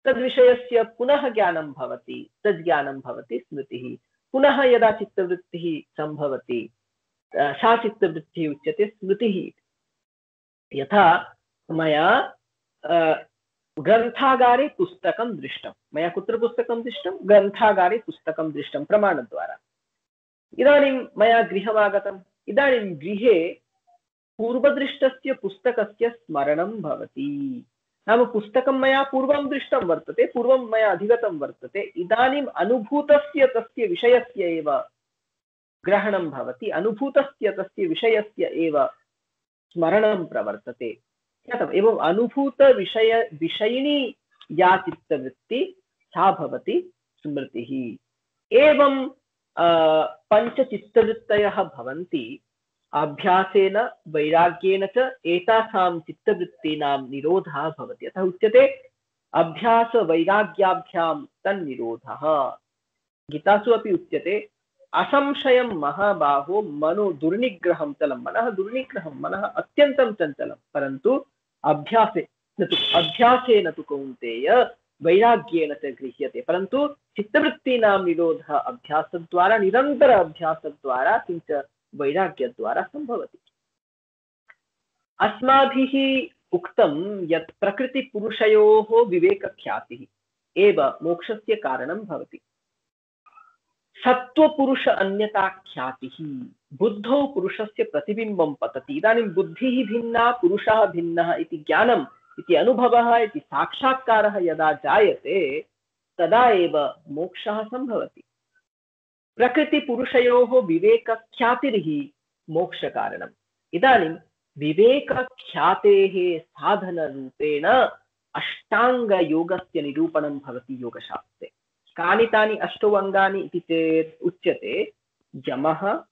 तद्विषयस्य पुनः ज्ञानं भवति तद् ज्ञानं भवति स्मृतिः। पुनः यदा चित्तवृत्तिः सम्भवति सा चित्तवृत्तिः उच्यते स्मृतिः। यथा मया ग्रन्थागारे पुस्तकं दृष्टं। मया कुत्र पुस्तकं दृष्टं? ग्रन्थागारे पुस्तकं दृष्टं प्रमाणद्वारा। इदानीं मया गृहमागतम्। इदानीं गृहे पूर्वदृष्टस्य पुस्तकस्य स्मरणं भवति। नाम पुस्तकं मया पूर्वं दृष्टं वर्तते, पूर्वं मया अधिगतं वर्तते, इदानीम् अनुभूतस्य तस्य विषयस्य एव ग्रहणं भवति, अनुभूतस्य तस्य विषयस्य एव स्मरणं प्रवर्तते। एवम् अनुभूतविषयिणी या चित्तवृत्ति सा भवति स्मृतिः। एवं पञ्चचित्तवृत्तयः भवन्ति। अभ्यासेन वैराग्येन च एतासां चित्तवृत्तीनां निरोधः भवति। अतः उच्यते अभ्यास वैराग्याभ्यां तन्निरोधः। गीतासु अपि उच्यते असंशयं महाबाहो मनो दुर्निग्रहं चलं। मनः दुर्निग्रहं, मनः अत्यन्तं चञ्चलं, परन्तु अभ्यासेन तु कौन्तेय वैराग्येन च गृह्यते। परन्तु चित्तवृत्तीनां निरोधः अभ्यासद्वारा, निरन्तर अभ्यासद्वारा, किञ्च वैराग्यद्वारा सम्भवति। अस्माभिः उक्तं यत् प्रकृतिपुरुषयोः विवेकख्यातिः एव मोक्षस्य कारणं भवति। सत्त्वपुरुष अन्यता ख्यातिः, बुद्धौ पुरुषस्य प्रतिबिम्बं पतति। इदानीं बुद्धिः भिन्ना, पुरुषः भिन्नः इति ज्ञानम्, इति अनुभवः, इति साक्षात्कारः यदा जायते तदा एव मोक्षः सम्भवति। प्रकृतिपुरुषयोः विवेकख्यातिर्हि मोक्षकारणम्। इदानीं विवेकख्यातेः साधनरूपेण अष्टाङ्गयोगस्य निरूपणं भवति योगशास्त्रे। कानि तानि अष्टौ अङ्गानि इति चेत् उच्यते यमः,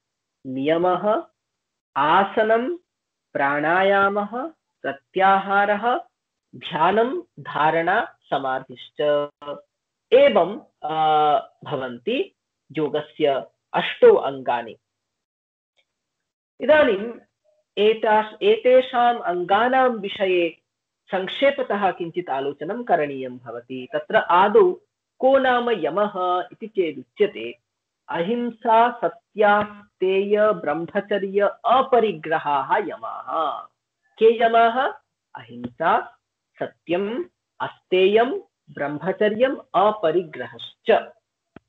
नियमः, आसनं, प्राणायामः, प्रत्याहारः, ध्यानं, धारणा, समाधिश्च। एवं भवन्ति योगस्य अष्टौ अङ्गानि। इदानीम् एतेषाम् अङ्गानां विषये संक्षेपतः किञ्चित् आलोचनं करणीयं भवति। तत्र आदौ को नाम यमः इति चेदुच्यते अहिंसा, सत्यास्तेय, ब्रह्मचर्य, अपरिग्रहाः यमाः। के यमाः? अहिंसा, सत्यम्, अस्तेयं, ब्रह्मचर्यम्, अपरिग्रहश्च।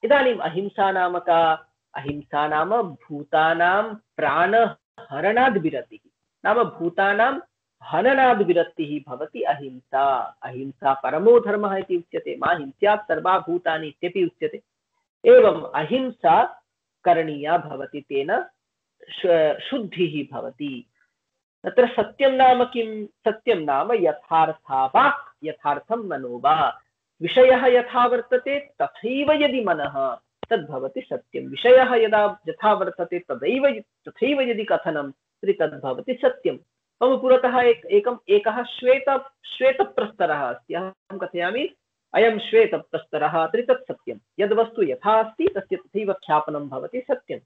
इदानीम् अहिंसा नाम का? अहिंसा नाम भूतानां प्राणहरणाद् विरतिः, नाम भूतानां हननाद् विरतिः भवति अहिंसा। अहिंसा परमो धर्मः इति उच्यते। मा हिंस्यात् सर्वा भूतानि इत्यपि उच्यते। एवम् अहिंसा करणीया भवति, तेन शुद्धिः भवति। तत्र सत्यं नाम किं? सत्यं नाम यथार्था वाक्, यथार्थं मनो वा। विषयः यथा वर्तते तथैव यदि मनः, तद्भवति सत्यं। विषयः यदा यथा वर्तते तथैव यदि कथनं, तर्हि तद्भवति सत्यं। मम पुरतः एकः श्वेतप्रस्तरः अस्ति। अहं कथयामि अयं श्वेतप्रस्तरः, तर्हि तत् सत्यं। यद्वस्तु यथा अस्ति तस्य तथैव ख्यापनं भवति सत्यम्।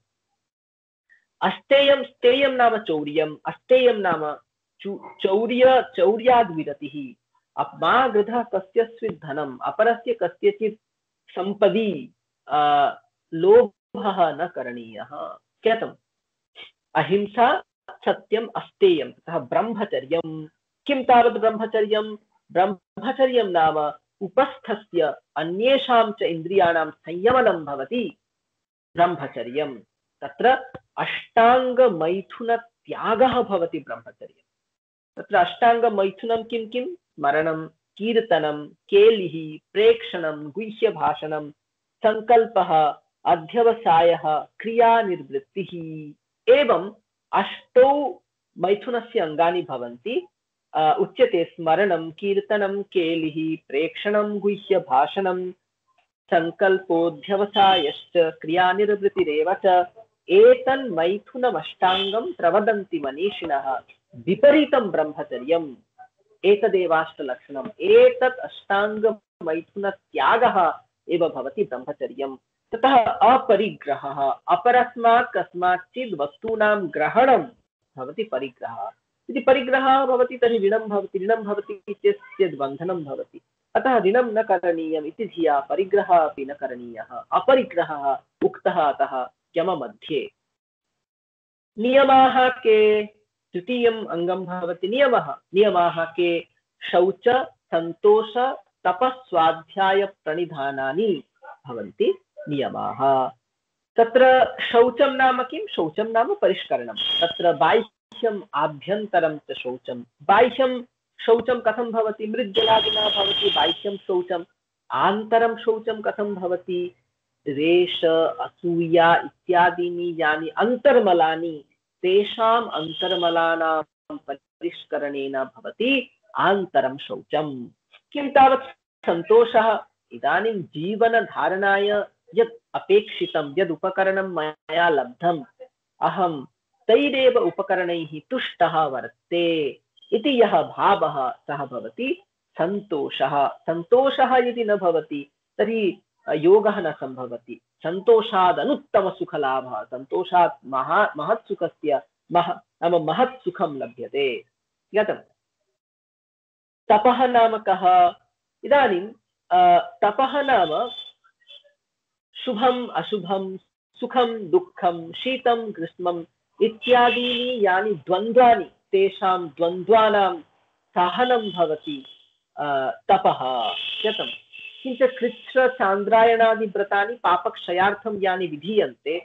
अस्तेयं, स्तेयं नाम चौर्यम्, अस्तेयं नाम चौर्याद् विरतिः। अपागृधः कस्यचित् धनम्, अपरस्य कस्यचित् सम्पदि लोभः न करणीयः। ज्ञातम्? अहिंसा, सत्यम्, अस्तेयं, ततः ब्रह्मचर्यं। किं तावत् ब्रह्मचर्यं? ब्रह्मचर्यं नाम उपस्थस्य अन्येषां च इन्द्रियाणां संयमनं भवति ब्रह्मचर्यं। तत्र अष्टाङ्गमैथुनत्यागः भवति ब्रह्मचर्यं। तत्र अष्टाङ्गमैथुनं किं किं? स्मरणं, कीर्तनं, केलिः, प्रेक्षणं, गुह्यभाषणं, संकल्पः, अध्यवसायः, क्रियानिर्वृत्तिः। एवं अष्टौ मैथुनस्य अङ्गानि भवन्ति। उच्यते स्मरणं, कीर्तनं, केलिः, प्रेक्षणं, गुह्यभाषणं, संकल्पोऽध्यवसायश्च, क्रियानिर्वृत्तिरेव च। एतन्मैथुनमष्टाङ्गं प्रवदन्ति मनीषिणः विपरीतं ब्रह्मचर्यम्। एतदेवाष्टलक्षणम्। एतत् अष्टाङ्गमैथुनत्यागः एव भवति ब्रह्मचर्यम्। ततः अपरिग्रहः, अपरस्मात् कस्माच्चित् वस्तूनां ग्रहणं भवति परिग्रहः। यदि परिग्रहः भवति तर्हि ऋणं भवति, ऋणं भवति चेत् बन्धनं भवति। अतः ऋणं न करणीयम् इति धिया परिग्रहः अपि न करणीयः। अपरिग्रहः उक्तः अतः यममध्ये। नियमाः के? द्वितीयम् अङ्गं भवति नियमः। नियमाः के? शौच, सन्तोष, तपस्वाध्याय प्रणिधानानि भवन्ति नियमाः। तत्र शौचं नाम किं? शौचं नाम परिष्करणं। तत्र बाह्यम् आभ्यन्तरं च शौचं। बाह्यं शौचं कथं भवति? मृज्जलादिना भवति बाह्यं शौचम्। आन्तरं शौचं कथं भवति? रेष, असूया इत्यादीनि यानि अन्तर्मलानि, तेषाम् अन्तर्मलानां परिष्करणेन भवति आन्तरं शौचं। किं तावत् सन्तोषः इदानीं जीवनधारणाय यत् अपेक्षितं यद् उपकरणं मया लब्धम् अहं तैरेव उपकरणैः तुष्टः वर्ते इति यः भावः सः भवति सन्तोषः। सन्तोषः यदि न भवति तर्हि योगः न सम्भवति। सन्तोषात् अनुत्तमसुखलाभः, सन्तोषात् महत् सुखस्य नाम महत् सुखं लभ्यते। ज्ञातं? तपः नाम कः? इदानीं तपः नाम शुभम् अशुभं, सुखं दुःखं, शीतं ग्रीष्मम् इत्यादीनि यानि द्वन्द्वानि, तेषां द्वन्द्वानां सहनं भवति तपः। ज्ञातं? किञ्च कृच्छ्रचान्द्रायणादिव्रतानि पापक्षयार्थं यानि विधीयन्ते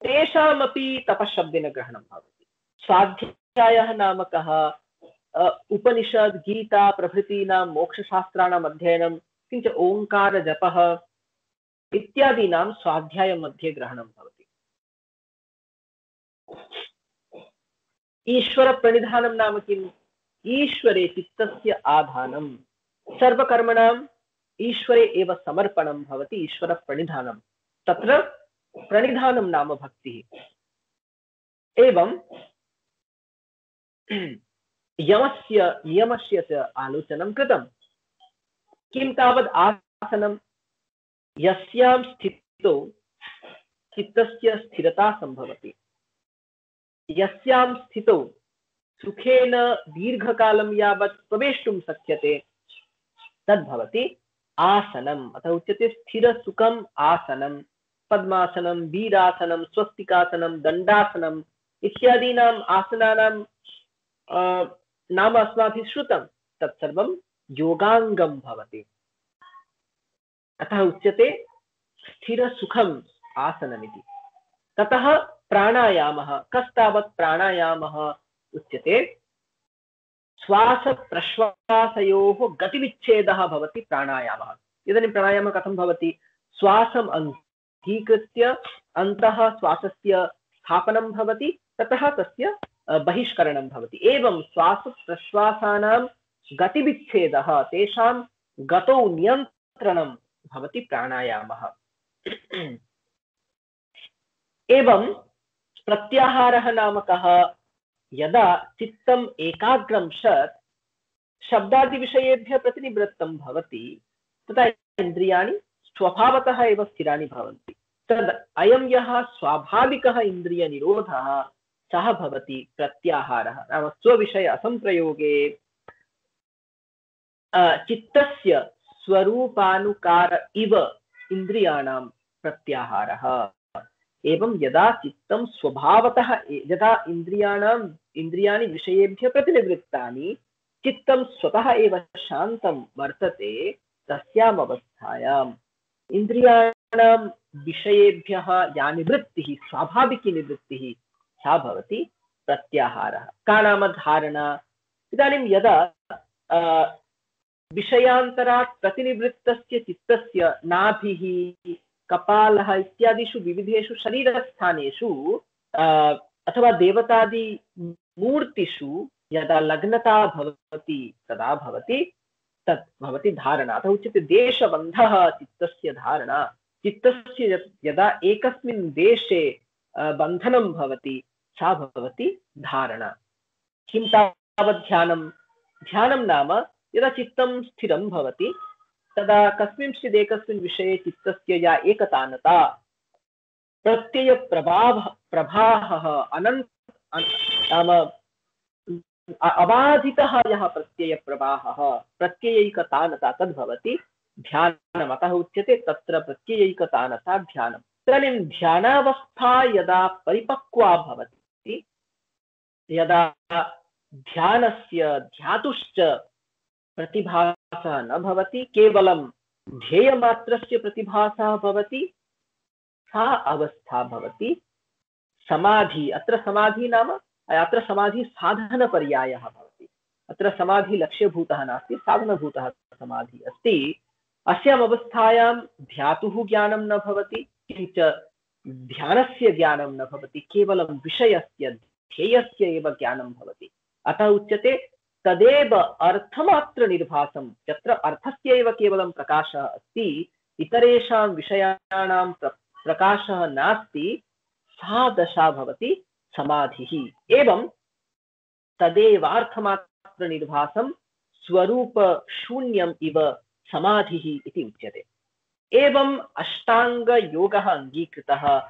तेषामपि तपःशब्देन ग्रहणं भवति। स्वाध्यायः नाम कः? उपनिषद गीता प्रभृतीनां मोक्षशास्त्राणाम् अध्ययनं, किञ्च ओङ्कारजपः इत्यादीनां स्वाध्याय मध्ये ग्रहणं भवति। ईश्वर प्रणिधानं नाम किम्? ईश्वरे चित्तस्य आधानं, सर्वकर्मणां ईश्वरे एव समर्पणं भवति ईश्वर प्रणिधानं। तत्र प्रणिधानं नाम भक्तिः। एवं यमस्य नियमस्य च आलोचनं कृतं। किं तावद् आसनं? यस्यां स्थितौ चित्तस्य स्थिरता संभवति, यस्यां स्थितौ सुखेन दीर्घकालं यावत् प्रवेष्टुं शक्यते तद्भवति आसनम्। अतः उच्यते स्थिरसुखम् आसनं। पद्मासनं, वीरासनं, स्वस्तिकासनं, दण्डासनम् इत्यादीनाम् आसनानां नाम अस्माभिः श्रुतं। तत्सर्वं योगाङ्गं भवति। अतः उच्यते स्थिरसुखम् आसनमिति। ततः प्राणायामः। कस्तावत् प्राणायामः उच्यते? श्वासप्रश्वासयोः गतिविच्छेदः भवति प्राणायामः। इदानीं प्राणायामः कथं भवति? श्वासम् अंगीकृत्य अन्तः श्वासस्य स्थापनं भवति, ततः तस्य बहिष्करणं भवति। एवं श्वासप्रश्वासानां गतिविच्छेदः, तेषां गतौ नियन्त्रणं भवति प्राणायामः। एवं प्रत्याहारः नाम कः? यदा चित्तम् एकाग्रं सत् शब्दादिविषयेभ्यः प्रतिनिवृत्तं भवति तदा इन्द्रियाणि स्वभावतः एव स्थिराणि भवन्ति। तद् अयं यः स्वाभाविकः इन्द्रियनिरोधः सः भवति प्रत्याहारः। नाम स्वविषय असंप्रयोगे चित्तस्य स्वरूपानुकार इव इन्द्रियाणां प्रत्याहारः। एवं यदा चित्तं स्वभावतः यदा इन्द्रियाणि विषयेभ्यः प्रतिनिवृत्तानि, चित्तं स्वतः एव शान्तं वर्तते, तस्याम् अवस्थायाम् इन्द्रियाणां विषयेभ्यः या निवृत्तिः, स्वाभाविकी निवृत्तिः, सा भवति प्रत्याहारः। का नाम धारणा? इदानीं यदा विषयान्तरात् प्रतिनिवृत्तस्य चित्तस्य नाभिः, कपालः इत्यादिषु विविधेषु शरीरस्थानेषु अथवा देवतादि मूर्तिषु यदा लग्नता भवति तदा भवति तत् भवति धारणा। अतः उच्यते देशबन्धः चित्तस्य धारणा। चित्तस्य यदा एकस्मिन् देशे बन्धनं भवति सा भवति धारणा। किं तावत् ध्यानं? ध्यानं नाम यदा चित्तं स्थिरं भवति तदा कस्मिंश्चित् एकस्मिन् विषये चित्तस्य या एकतानता, प्रत्ययप्रवाहः नाम अबाधितः यः प्रत्ययप्रवाहः, प्रत्ययैकतानता तद्भवति ध्यानम्। अतः उच्यते तत्र प्रत्ययैकतानता ध्यानम्। इदानीं ध्यानावस्था यदा परिपक्वा भवति, यदा ध्यानस्य ध्यातुश्च प्रतिभासः न भवति, केवलं ध्येयमात्रस्य प्रतिभासः भवति, सा अवस्था भवति समाधि। अत्र समाधि नाम अत्र समाधि साधनपर्यायः भवति। अत्र समाधि लक्ष्यभूतः नास्ति, साधनभूतः समाधि अस्ति। अस्याम् अवस्थायां ध्यातुः ज्ञानं न भवति, किञ्च ध्यानस्य ज्ञानं न भवति, केवलं विषयस्य ध्येयस्य एव ज्ञानं भवति। अतः उच्यते तदेव अर्थमात्र निर्भासं, यत्र अर्थस्य एव केवलं प्रकाशः अस्ति, इतरेषां विषयाणां प्रकाशः नास्ति, सा दशा भवति समाधिः। एवं तदेवार्थमात्र निर्भासं स्वरूप शून्यम् इव समाधिः इति उच्यते। एवं अष्टांग योगः अंगीकृतः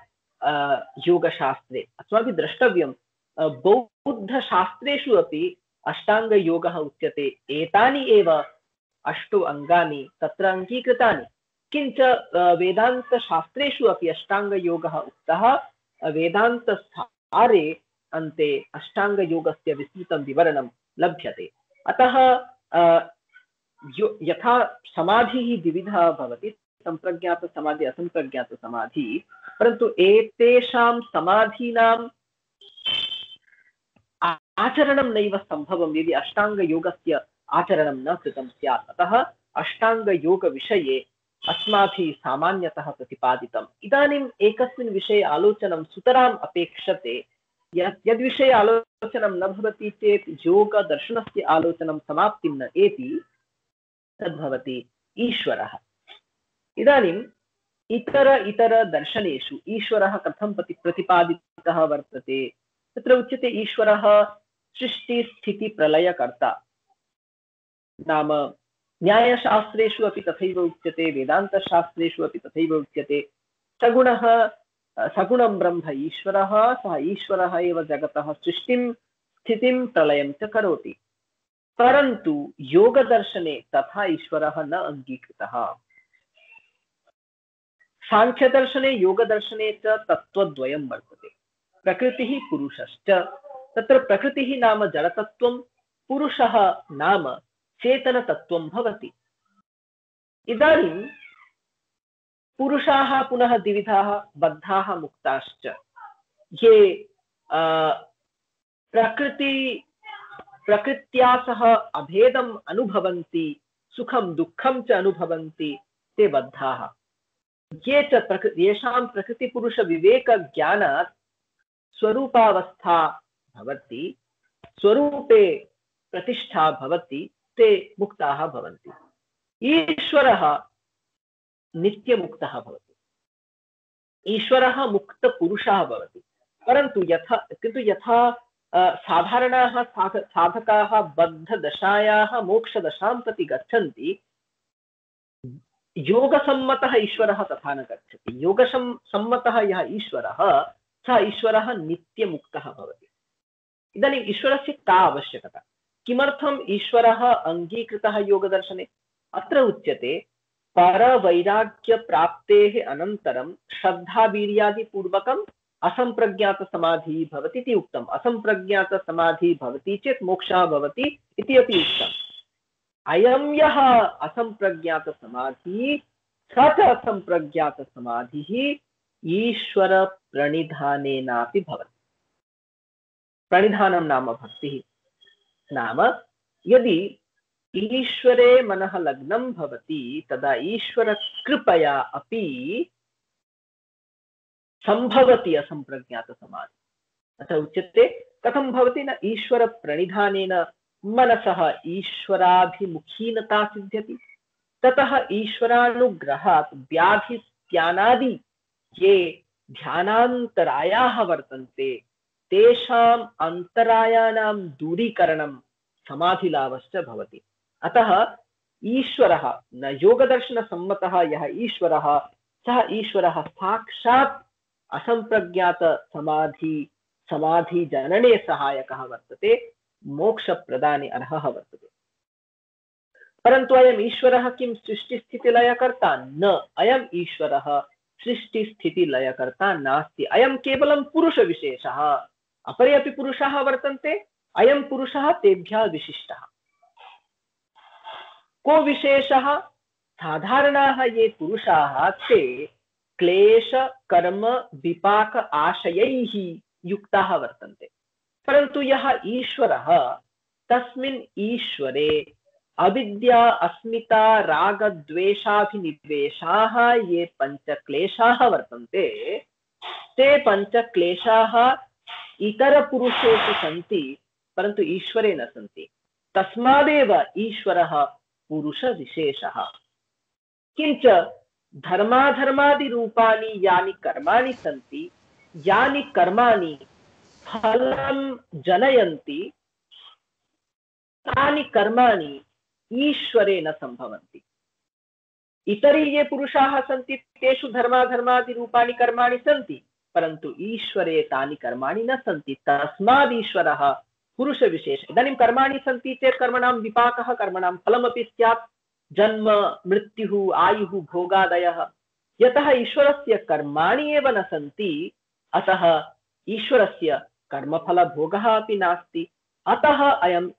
योगशास्त्रे। अस्माभिः द्रष्टव्यं बौद्धशास्त्रेषु अपि अष्टांग योगः उच्यते। एतानि एव अष्टो अंगानि तत्र अंगीकृतानि। किंच वेदान्तशास्त्रेषु अपि अष्टांग योगः उक्तः। वेदान्तसारे अन्ते अष्टांग योगस्य विस्तृतं विवरणं लभ्यते। अतः यथा समाधिः द्विविधः भवति, संप्रज्ञात समाधि, असंप्रज्ञात समाधि, परन्तु एतेषां समाधीनाम् आचरणं नैव सम्भवं यदि अष्टाङ्गयोगस्य आचरणं न कृतं स्यात्। अतः अष्टाङ्गयोगविषये अस्माभिः सामान्यतः प्रतिपादितम्। इदानीम् एकस्मिन् विषये आलोचनं सुतराम् अपेक्षते। यद्विषये आलोचनं न भवति चेत् योगदर्शनस्य आलोचनं समाप्तिं न एति, तद्भवति ईश्वरः। इदानीम् इतर दर्शनेषु ईश्वरः कथं प्रतिपादितः वर्तते? तत्र उच्यते ईश्वरः सृष्टिस्थितिप्रलयकर्ता। नाम न्यायशास्त्रेषु अपि तथैव उच्यते, वेदान्तशास्त्रेषु अपि तथैव उच्यते। सगुणं ब्रह्म ईश्वरः, सः ईश्वरः एव जगतः सृष्टिं स्थितिं प्रलयं च करोति। परन्तु योगदर्शने तथा ईश्वरः न अङ्गीकृतः। सांख्यदर्शने योगदर्शने च तत्त्वद्वयं वर्तते, प्रकृतिः पुरुषश्च। तत्र प्रकृतिः नाम जडतत्त्वं, पुरुषः नाम चेतनतत्त्वं भवति। इदानीं पुरुषाः पुनः द्विविधाः, बद्धाः मुक्ताश्च। ये प्रकृत्या सह अभेदम् अनुभवन्ति, सुखं दुःखं च अनुभवन्ति, ते बद्धाः। ये च येषां प्रकृतिपुरुषविवेकज्ञानात् स्वरूपावस्था भवति, स्वरूपे प्रतिष्ठा भवति, ते मुक्ताः भवन्ति। ईश्वरः नित्यमुक्तः भवति, ईश्वरः मुक्तपुरुषः भवति। परन्तु यथा साधारणाः साधकाः बद्धदशायाः मोक्षदशां प्रति गच्छन्ति, योगसम्मतः ईश्वरः तथा न गच्छति। योगसम्मतः यः ईश्वरः, सः ईश्वरः नित्यमुक्तः भवति। इदानीम् ईश्वरस्य का आवश्यकता? किमर्थम् ईश्वरः अङ्गीकृतः योगदर्शने? अत्र उच्यते परवैराग्यप्राप्तेः अनन्तरं श्रद्धावीर्यादिपूर्वकम् असम्प्रज्ञातसमाधिः भवति इति उक्तम्। असम्प्रज्ञातसमाधिः भवति चेत् मोक्षः भवति इति अपि उक्तम्। अयं यः असम्प्रज्ञातसमाधिः, स च असम्प्रज्ञातसमाधिः ईश्वरप्रणिधानेनापि भवति। प्रणिधानं नाम भक्तिः। नाम यदि ईश्वरे मनः लग्नं भवति, तदा ईश्वरकृपया अपि सम्भवति असम्प्रज्ञातसमाधिः। अतः उच्यते कथं भवति न ईश्वरप्रणिधानेन मनसः ईश्वराभिमुखीनता सिद्ध्यति। ततः ईश्वरानुग्रहात् व्याधित्यानादि ये ध्यानान्तरायाः वर्तन्ते, तेषाम् अन्तरायाणां दूरीकरणं समाधिलाभश्च भवति। अतः ईश्वरः न योगदर्शनसम्मतः यः ईश्वरः, सः ईश्वरः साक्षात् असम्प्रज्ञात समाधि जनने सहायकः वर्तते, मोक्षप्रदाने अर्हः वर्तते। परन्तु अयम् ईश्वरः किं सृष्टिस्थितिलयकर्ता? न, अयम् ईश्वरः सृष्टिस्थितिलयकर्ता नास्ति। अयं केवलं पुरुषविशेषः। अपरे अपि पुरुषाः वर्तन्ते, अयं पुरुषः तेभ्यः विशिष्टः। को विशेषः? साधारणाः ये पुरुषाः ते क्लेश कर्म विपाक आशयैः युक्ताः वर्तन्ते। परन्तु यः ईश्वरः, तस्मिन् ईश्वरे अविद्या अस्मिता रागद्वेषाभिनिवेशाः ये पञ्चक्लेशाः वर्तन्ते, ते पञ्चक्लेशाः इतरपुरुषेषु सन्ति, परन्तु ईश्वरे न सन्ति। तस्मादेव ईश्वरः पुरुषविशेषः। किंच धर्माधर्मादिरूपाणि यानि कर्माणि सन्ति, यानि कर्माणि फलं जनयन्ति, तानि कर्माणि ईश्वरे न संभवन्ति। इतरे ये पुरुषाः सन्ति तेषु धर्माधर्मादिरूपाणि कर्माणि सन्ति, परन्तु ईश्वरे तानि कर्माणि न सन्ति। तस्माद् ईश्वरः पुरुषविशेष। इदानीं कर्माणि सन्ति चेत् कर्मणां विपाकः, कर्मणां फलमपि स्यात्, जन्म मृत्युः आयुः भोगादयः। यतः ईश्वरस्य कर्माणि एव न सन्ति, अतः ईश्वरस्य कर्मफलभोगः अपि नास्ति। अतः अयं